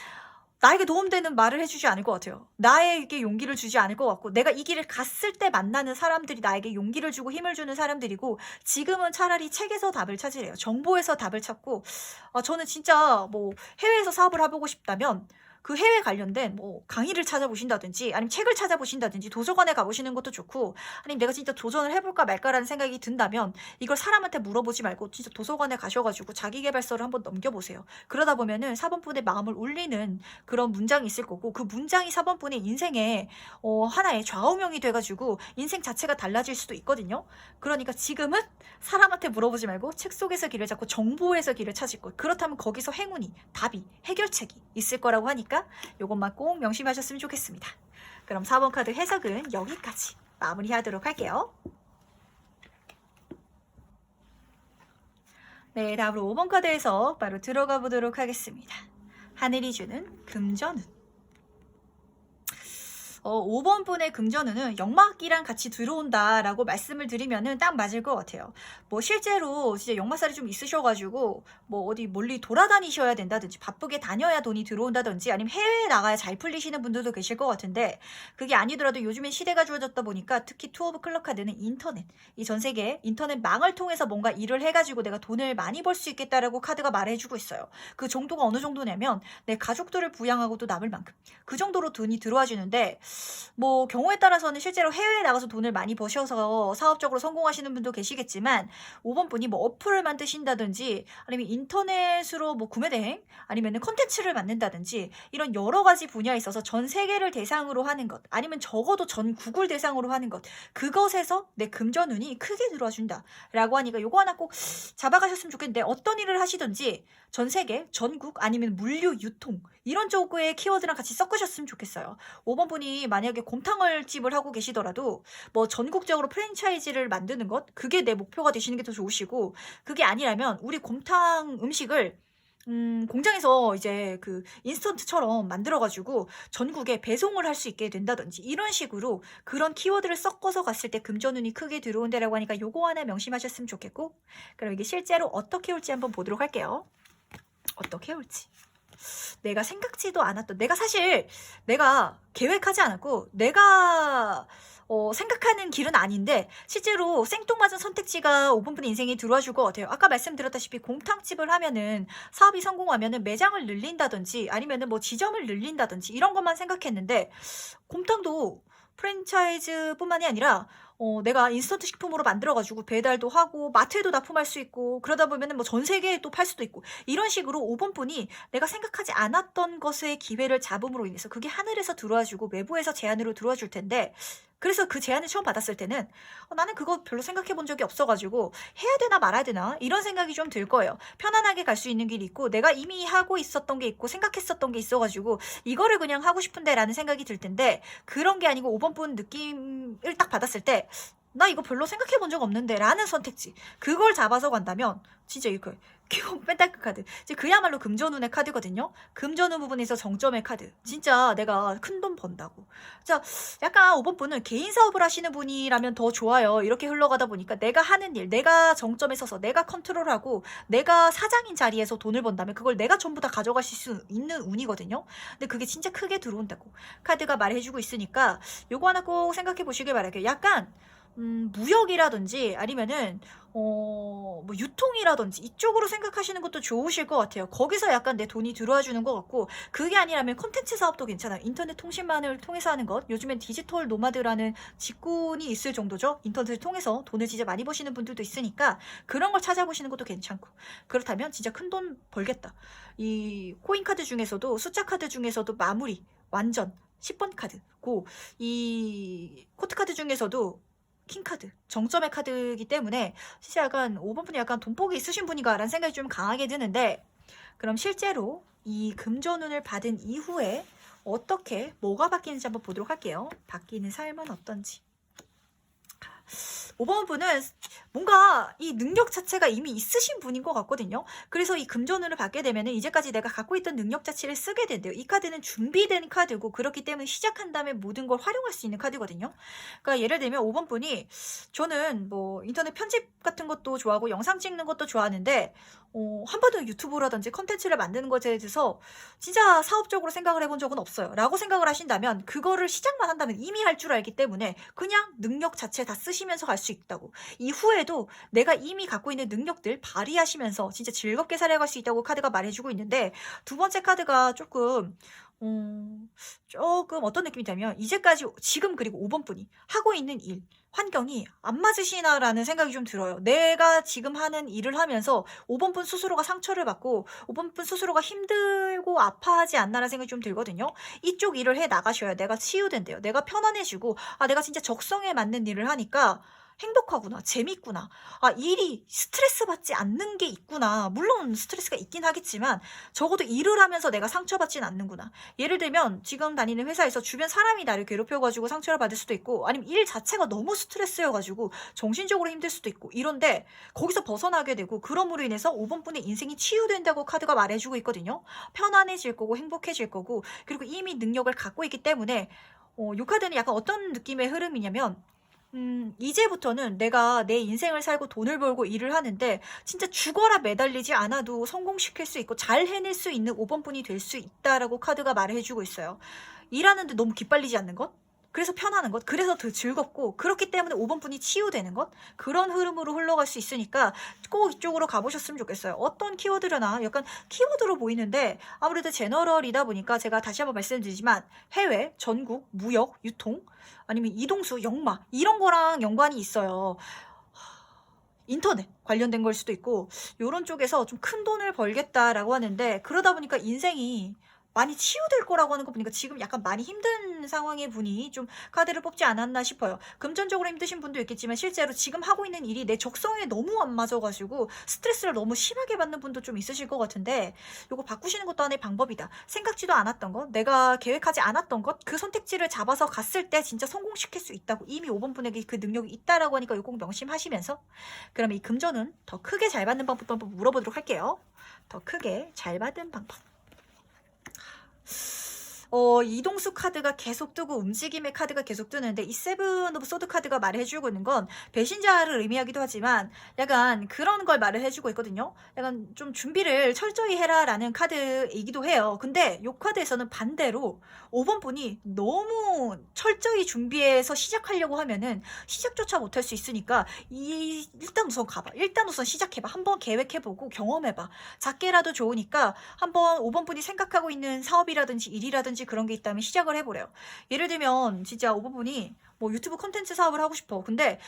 나에게 도움되는 말을 해주지 않을 것 같아요. 나에게 용기를 주지 않을 것 같고, 내가 이 길을 갔을 때 만나는 사람들이 나에게 용기를 주고 힘을 주는 사람들이고, 지금은 차라리 책에서 답을 찾으래요. 정보에서 답을 찾고, 저는 진짜 뭐 해외에서 사업을 해보고 싶다면 그 해외 관련된 뭐 강의를 찾아보신다든지 아니면 책을 찾아보신다든지 도서관에 가보시는 것도 좋고, 아니면 내가 진짜 도전을 해볼까 말까라는 생각이 든다면 이걸 사람한테 물어보지 말고 진짜 도서관에 가셔가지고 자기계발서를 한번 넘겨보세요. 그러다 보면은 4번분의 마음을 울리는 그런 문장이 있을 거고, 그 문장이 4번분의 인생의 하나의 좌우명이 돼가지고 인생 자체가 달라질 수도 있거든요. 그러니까 지금은 사람한테 물어보지 말고 책 속에서 길을 잡고 정보에서 길을 찾을 것. 그렇다면 거기서 행운이, 답이, 해결책이 있을 거라고 하니까 이것만 꼭 명심하셨으면 좋겠습니다. 그럼 4번 카드 해석은 여기까지 마무리하도록 할게요. 네, 다음으로 5번 카드 해석 바로 들어가 보도록 하겠습니다. 하늘이 주는 금전운. 5번 분의 금전운은 역마기랑 같이 들어온다라고 말씀을 드리면은 딱 맞을 것 같아요. 뭐 실제로 진짜 역마살이 좀 있으셔가지고 뭐 어디 멀리 돌아다니셔야 된다든지 바쁘게 다녀야 돈이 들어온다든지 아니면 해외에 나가야 잘 풀리시는 분들도 계실 것 같은데, 그게 아니더라도 요즘엔 시대가 좋아졌다 보니까 특히 투 오브 클럽 카드는 인터넷, 이 전 세계 인터넷 망을 통해서 뭔가 일을 해가지고 내가 돈을 많이 벌 수 있겠다라고 카드가 말해주고 있어요. 그 정도가 어느 정도냐면 내 가족들을 부양하고도 남을 만큼 그 정도로 돈이 들어와 주는데, 뭐 경우에 따라서는 실제로 해외에 나가서 돈을 많이 버셔서 사업적으로 성공하시는 분도 계시겠지만, 5번 분이 뭐 어플을 만드신다든지 아니면 인터넷으로 뭐 구매 대행 아니면은 컨텐츠를 만든다든지 이런 여러 가지 분야에 있어서 전 세계를 대상으로 하는 것, 아니면 적어도 전국을 대상으로 하는 것, 그것에서 내 금전운이 크게 들어와 준다 라고 하니까 요거 하나 꼭 잡아가셨으면 좋겠는데, 어떤 일을 하시든지 전 세계, 전국 아니면 물류, 유통 이런 쪽의 키워드랑 같이 섞으셨으면 좋겠어요. 5번 분이 만약에 곰탕을 집을 하고 계시더라도 뭐 전국적으로 프랜차이즈를 만드는 것, 그게 내 목표가 되시는 게 더 좋으시고, 그게 아니라면 우리 곰탕 음식을 공장에서 이제 그 인스턴트처럼 만들어가지고 전국에 배송을 할 수 있게 된다든지 이런 식으로 그런 키워드를 섞어서 갔을 때 금전운이 크게 들어온다라고 하니까 요거 하나 명심하셨으면 좋겠고, 그럼 이게 실제로 어떻게 올지 한번 보도록 할게요. 어떻게 올지. 내가 생각지도 않았던, 내가 계획하지 않았고 내가 생각하는 길은 아닌데 실제로 생뚱맞은 선택지가 5번 분의 인생에 들어와 줄 것 같아요. 아까 말씀드렸다시피 곰탕집을 하면은 사업이 성공하면은 매장을 늘린다든지 아니면은 뭐 지점을 늘린다든지 이런 것만 생각했는데, 곰탕도 프랜차이즈뿐만이 아니라 내가 인스턴트 식품으로 만들어가지고 배달도 하고 마트에도 납품할 수 있고, 그러다 보면은 뭐 전 세계에 또 팔 수도 있고, 이런 식으로 5번 분이 내가 생각하지 않았던 것의 기회를 잡음으로 인해서 그게 하늘에서 들어와주고 외부에서 제안으로 들어와 줄 텐데, 그래서 그 제안을 처음 받았을 때는 나는 그거 별로 생각해 본 적이 없어가지고 해야 되나 말아야 되나 이런 생각이 좀 들 거예요. 편안하게 갈 수 있는 길이 있고 내가 이미 하고 있었던 게 있고 생각했었던 게 있어가지고 이거를 그냥 하고 싶은데 라는 생각이 들 텐데, 그런 게 아니고 5번 분 느낌을 딱 받았을 때 나 이거 별로 생각해 본 적 없는데 라는 선택지, 그걸 잡아서 간다면 진짜 이거 귀여운 펜타클 카드, 이제 그야말로 금전운의 카드거든요. 금전운 부분에서 정점의 카드, 진짜 내가 큰돈 번다고. 자, 약간 5번 분은 개인 사업을 하시는 분이라면 더 좋아요. 이렇게 흘러가다 보니까 내가 하는 일, 내가 정점에 서서 내가 컨트롤하고 내가 사장인 자리에서 돈을 번다면 그걸 내가 전부 다 가져가실 수 있는 운이거든요. 근데 그게 진짜 크게 들어온다고 카드가 말해주고 있으니까 요거 하나 꼭 생각해 보시길 바랄게요. 약간 무역이라든지 아니면은 뭐 유통이라든지 이쪽으로 생각하시는 것도 좋으실 것 같아요. 거기서 약간 내 돈이 들어와 주는 것 같고, 그게 아니라면 콘텐츠 사업도 괜찮아요. 인터넷 통신망을 통해서 하는 것, 요즘엔 디지털 노마드라는 직군이 있을 정도죠. 인터넷을 통해서 돈을 진짜 많이 버시는 분들도 있으니까 그런 걸 찾아보시는 것도 괜찮고, 그렇다면 진짜 큰 돈 벌겠다. 이 코인 카드 중에서도, 숫자 카드 중에서도 마무리 완전 10번 카드고, 이 코트 카드 중에서도 킹카드, 정점의 카드이기 때문에 진짜 약간 5번 분이 약간 돈복이 있으신 분인가 라는 생각이 좀 강하게 드는데, 그럼 실제로 이 금전운을 받은 이후에 어떻게 뭐가 바뀌는지 한번 보도록 할게요. 바뀌는 삶은 어떤지. 5번 분은 뭔가 이 능력 자체가 이미 있으신 분인 것 같거든요. 그래서 이 금전운을 받게 되면 이제까지 내가 갖고 있던 능력 자체를 쓰게 된대요. 이 카드는 준비된 카드고, 그렇기 때문에 시작한 다음에 모든 걸 활용할 수 있는 카드거든요. 그러니까 예를 들면 5번 분이, 저는 뭐 인터넷 편집 같은 것도 좋아하고 영상 찍는 것도 좋아하는데 한 번도 유튜브라든지 컨텐츠를 만드는 것에 대해서 진짜 사업적으로 생각을 해본 적은 없어요 라고 생각을 하신다면, 그거를 시작만 한다면 이미 할 줄 알기 때문에 그냥 능력 자체 다 쓰시면서 갈 수 있다고. 이후에도 내가 이미 갖고 있는 능력들 발휘하시면서 진짜 즐겁게 살아갈 수 있다고 카드가 말해주고 있는데, 두 번째 카드가 조금 조금 어떤 느낌이 들냐면 이제까지 지금 그리고 5번 분이 하고 있는 일, 환경이 안 맞으시나라는 생각이 좀 들어요. 내가 지금 하는 일을 하면서 5번 분 스스로가 상처를 받고 5번 분 스스로가 힘들고 아파하지 않나라는 생각이 좀 들거든요. 이쪽 일을 해 나가셔야 내가 치유된대요. 내가 편안해지고 아 내가 진짜 적성에 맞는 일을 하니까 행복하구나. 재밌구나. 아 일이 스트레스 받지 않는 게 있구나. 물론 스트레스가 있긴 하겠지만 적어도 일을 하면서 내가 상처받진 않는구나. 예를 들면 지금 다니는 회사에서 주변 사람이 나를 괴롭혀 가지고 상처를 받을 수도 있고 아니면 일 자체가 너무 스트레스여 가지고 정신적으로 힘들 수도 있고 이런데 거기서 벗어나게 되고 그럼으로 인해서 5번 분의 인생이 치유된다고 카드가 말해 주고 있거든요. 편안해질 거고 행복해질 거고 그리고 이미 능력을 갖고 있기 때문에 요 카드는 약간 어떤 느낌의 흐름이냐면 이제부터는 내가 내 인생을 살고 돈을 벌고 일을 하는데 진짜 죽어라 매달리지 않아도 성공시킬 수 있고 잘 해낼 수 있는 5번 분이 될 수 있다라고 카드가 말해주고 있어요. 일하는데 너무 기빨리지 않는 것? 그래서 편하는 것? 그래서 더 즐겁고 그렇기 때문에 5번 분이 치유되는 것? 그런 흐름으로 흘러갈 수 있으니까 꼭 이쪽으로 가보셨으면 좋겠어요. 어떤 키워드려나 약간 키워드로 보이는데 아무래도 제너럴이다 보니까 제가 다시 한번 말씀드리지만 해외, 전국, 무역, 유통 아니면 이동수, 역마 이런 거랑 연관이 있어요. 인터넷 관련된 걸 수도 있고 요런 쪽에서 좀 큰 돈을 벌겠다라고 하는데 그러다 보니까 인생이 많이 치유될 거라고 하는 거 보니까 지금 약간 많이 힘든 상황의 분이 좀 카드를 뽑지 않았나 싶어요. 금전적으로 힘드신 분도 있겠지만 실제로 지금 하고 있는 일이 내 적성에 너무 안 맞아가지고 스트레스를 너무 심하게 받는 분도 좀 있으실 것 같은데 요거 바꾸시는 것도 하나의 방법이다. 생각지도 않았던 것, 내가 계획하지 않았던 것, 그 선택지를 잡아서 갔을 때 진짜 성공시킬 수 있다고 이미 5번 분에게 그 능력이 있다라고 하니까 요거 꼭 명심하시면서 그럼 이 금전은 더 크게 잘 받는 방법 한번 물어보도록 할게요. 더 크게 잘 받는 방법. 이동수 카드가 계속 뜨고 움직임의 카드가 계속 뜨는데 이 세븐 오브 소드 카드가 말해주고 있는 건 배신자를 의미하기도 하지만 약간 그런 걸 말을 해주고 있거든요. 약간 좀 준비를 철저히 해라라는 카드이기도 해요. 근데 이 카드에서는 반대로 5번 분이 너무 철저히 준비해서 시작하려고 하면은 시작조차 못할 수 있으니까 일단 우선 가봐. 일단 우선 시작해봐. 한번 계획해보고 경험해봐. 작게라도 좋으니까 한번 5번 분이 생각하고 있는 사업이라든지 일이라든지 그런 게 있다면 시작을 해보래요. 예를 들면 진짜 5번 분이 뭐 유튜브 콘텐츠 사업을 하고 싶어. 근데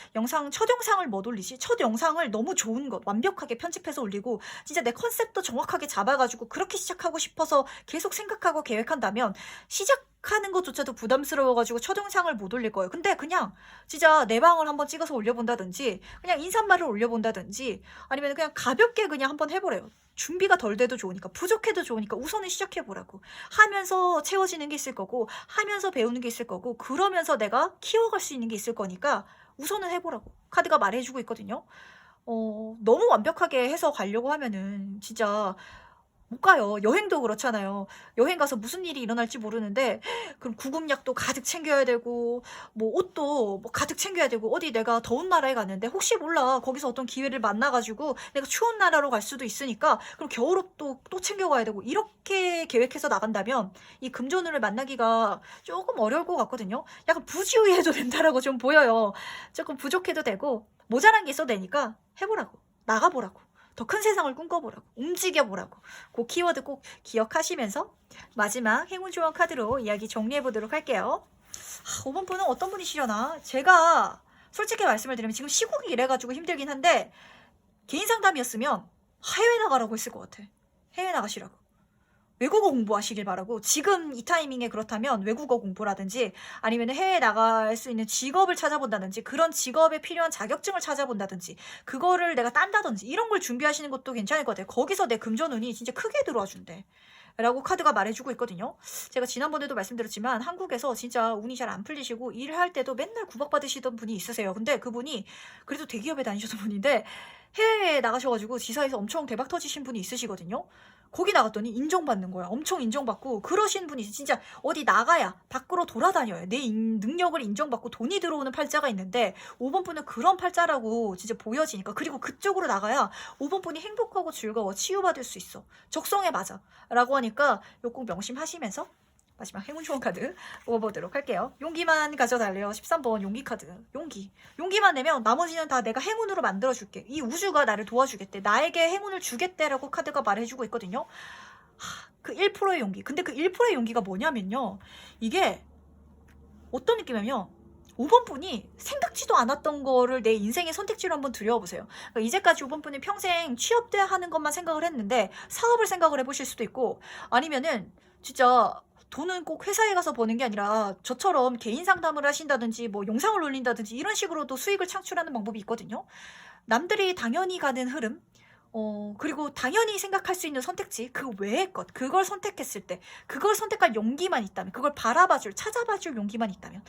첫 영상을 못 올리지? 첫 영상을 너무 좋은 것 완벽하게 편집해서 올리고 진짜 내 컨셉도 정확하게 잡아가지고 그렇게 시작하고 싶어서 계속 생각하고 계획한다면 시작하는 것조차도 부담스러워가지고 첫 영상을 못 올릴 거예요. 근데 그냥 진짜 내 방을 한번 찍어서 올려본다든지 그냥 인사말을 올려본다든지 아니면 그냥 가볍게 그냥 한번 해보래요. 준비가 덜 돼도 좋으니까 부족해도 좋으니까 우선은 시작해보라고. 하면서 채워지는 게 있을 거고 하면서 배우는 게 있을 거고 그러면서 내가 키워갈 수 있는 게 있을 거니까 우선은 해보라고 카드가 말해주고 있거든요. 너무 완벽하게 해서 가려고 하면은 진짜 못 가요. 여행도 그렇잖아요. 여행 가서 무슨 일이 일어날지 모르는데 그럼 구급약도 가득 챙겨야 되고 뭐 옷도 뭐 가득 챙겨야 되고 어디 내가 더운 나라에 갔는데 혹시 몰라 거기서 어떤 기회를 만나가지고 내가 추운 나라로 갈 수도 있으니까 그럼 겨울옷도 또 챙겨가야 되고 이렇게 계획해서 나간다면 이 금전운을 만나기가 조금 어려울 것 같거든요. 약간 부지의해도 된다라고 좀 보여요. 조금 부족해도 되고 모자란 게 있어도 되니까 해보라고 나가보라고. 더 큰 세상을 꿈꿔보라고 움직여보라고 그 키워드 꼭 기억하시면서 마지막 행운 조언 카드로 이야기 정리해보도록 할게요. 5번 분은 어떤 분이시려나? 제가 솔직히 말씀을 드리면 지금 시국이 이래가지고 힘들긴 한데 개인 상담이었으면 해외 나가라고 했을 것 같아. 해외 나가시라고. 외국어 공부하시길 바라고 지금 이 타이밍에 그렇다면 외국어 공부라든지 아니면 해외에 나갈 수 있는 직업을 찾아본다든지 그런 직업에 필요한 자격증을 찾아본다든지 그거를 내가 딴다든지 이런 걸 준비하시는 것도 괜찮을 것 같아요. 거기서 내 금전운이 진짜 크게 들어와 준대. 라고 카드가 말해주고 있거든요. 제가 지난번에도 말씀드렸지만 한국에서 진짜 운이 잘 안 풀리시고 일할 때도 맨날 구박받으시던 분이 있으세요. 근데 그분이 그래도 대기업에 다니셨던 분인데 해외에 나가셔가지고 지사에서 엄청 대박 터지신 분이 있으시거든요. 거기 나갔더니 인정받는 거야. 엄청 인정받고 그러신 분이 진짜 어디 나가야 밖으로 돌아다녀요. 내 능력을 인정받고 돈이 들어오는 팔자가 있는데 5번 분은 그런 팔자라고 진짜 보여지니까 그리고 그쪽으로 나가야 5번 분이 행복하고 즐거워 치유받을 수 있어. 적성에 맞아 라고 하니까 요 꼭 명심하시면서 마지막 행운 조언 카드 뽑아보도록 할게요. 용기만 가져달래요. 13번 용기 카드. 용기만 내면 나머지는 다 내가 행운으로 만들어줄게. 이 우주가 나를 도와주겠대. 나에게 행운을 주겠대라고 카드가 말해주고 있거든요. 그 1%의 용기. 근데 그 1%의 용기가 뭐냐면요. 이게 어떤 느낌이냐면 5번 분이 생각지도 않았던 거를 내 인생의 선택지로 한번 들여보세요. 그러니까 이제까지 5번 분이 평생 취업대 하는 것만 생각을 했는데 사업을 생각을 해보실 수도 있고, 아니면은 진짜 돈은 꼭 회사에 가서 버는 게 아니라 저처럼 개인 상담을 하신다든지 뭐 영상을 올린다든지 이런 식으로도 수익을 창출하는 방법이 있거든요. 남들이 당연히 가는 흐름, 그리고 당연히 생각할 수 있는 선택지, 그 외의 것, 그걸 선택했을 때, 그걸 선택할 용기만 있다면, 그걸 찾아봐줄 용기만 있다면,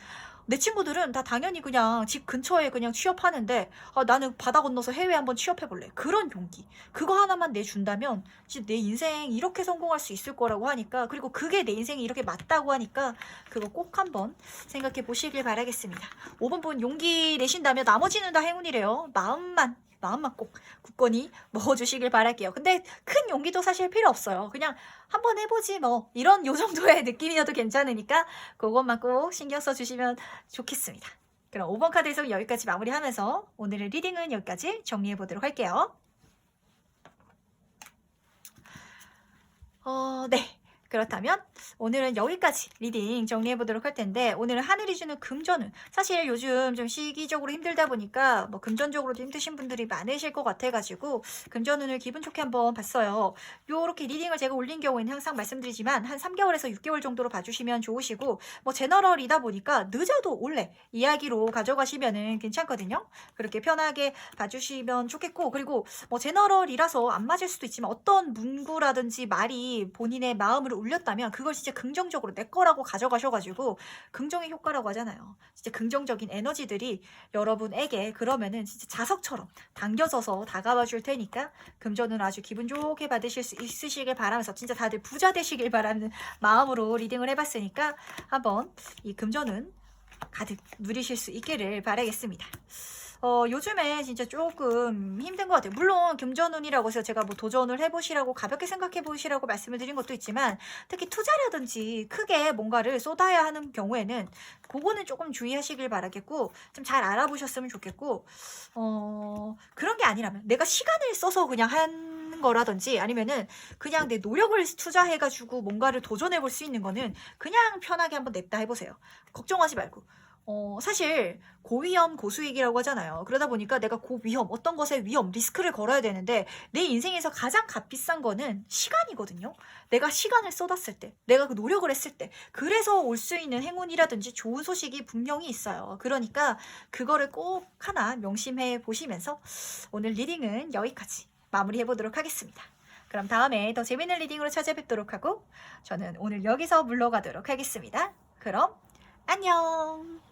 내 친구들은 다 당연히 그냥 집 근처에 그냥 취업하는데, 나는 바다 건너서 해외 한번 취업해볼래. 그런 용기. 그거 하나만 내준다면, 진짜 내 인생 이렇게 성공할 수 있을 거라고 하니까, 그리고 그게 내 인생이 이렇게 맞다고 하니까, 그거 꼭 한번 생각해 보시길 바라겠습니다. 5번 분 용기 내신다면 나머지는 다 행운이래요. 마음만 꼭 굳건히 먹어주시길 바랄게요. 근데 큰 용기도 사실 필요 없어요. 그냥 한번 해보지 뭐, 이런 요 정도의 느낌이어도 괜찮으니까 그것만 꼭 신경 써주시면 좋겠습니다. 그럼 5번 카드 해석 여기까지 마무리하면서 오늘의 리딩은 여기까지 정리해보도록 할게요. 네. 그렇다면 오늘은 여기까지 리딩 정리해보도록 할 텐데, 오늘은 하늘이 주는 금전운. 사실 요즘 좀 시기적으로 힘들다 보니까 뭐 금전적으로도 힘드신 분들이 많으실 것 같아가지고 금전운을 기분 좋게 한번 봤어요. 요렇게 리딩을 제가 올린 경우에는 항상 말씀드리지만 한 3개월에서 6개월 정도로 봐주시면 좋으시고, 뭐 제너럴이다 보니까 늦어도 올해 이야기로 가져가시면은 괜찮거든요. 그렇게 편하게 봐주시면 좋겠고, 그리고 뭐 제너럴이라서 안 맞을 수도 있지만 어떤 문구라든지 말이 본인의 마음을 울렸다면 그걸 진짜 긍정적으로 내 거라고 가져가셔가지고, 긍정의 효과라고 하잖아요. 진짜 긍정적인 에너지들이 여러분에게 그러면은 진짜 자석처럼 당겨져서 다가와 줄 테니까 금전은 아주 기분 좋게 받으실 수 있으시길 바라면서, 진짜 다들 부자 되시길 바라는 마음으로 리딩을 해봤으니까 한번 이 금전은 가득 누리실 수 있기를 바라겠습니다. 요즘에 진짜 조금 힘든 것 같아요. 물론 금전운이라고 해서 제가 뭐 도전을 해보시라고, 가볍게 생각해 보시라고 말씀을 드린 것도 있지만, 특히 투자라든지 크게 뭔가를 쏟아야 하는 경우에는 그거는 조금 주의하시길 바라겠고, 좀 잘 알아보셨으면 좋겠고, 그런 게 아니라면 내가 시간을 써서 그냥 하는 거라든지, 아니면은 그냥 내 노력을 투자해가지고 뭔가를 도전해 볼 수 있는 거는 그냥 편하게 한번 냅다 해보세요. 걱정하지 말고. 사실 고위험 고수익이라고 하잖아요. 그러다 보니까 내가 고위험, 어떤 것에 위험, 리스크를 걸어야 되는데, 내 인생에서 가장 값비싼 거는 시간이거든요. 내가 시간을 쏟았을 때, 내가 그 노력을 했을 때, 그래서 올 수 있는 행운이라든지 좋은 소식이 분명히 있어요. 그러니까 그거를 꼭 하나 명심해 보시면서 오늘 리딩은 여기까지 마무리해 보도록 하겠습니다. 그럼 다음에 더 재밌는 리딩으로 찾아뵙도록 하고, 저는 오늘 여기서 물러가도록 하겠습니다. 그럼 안녕.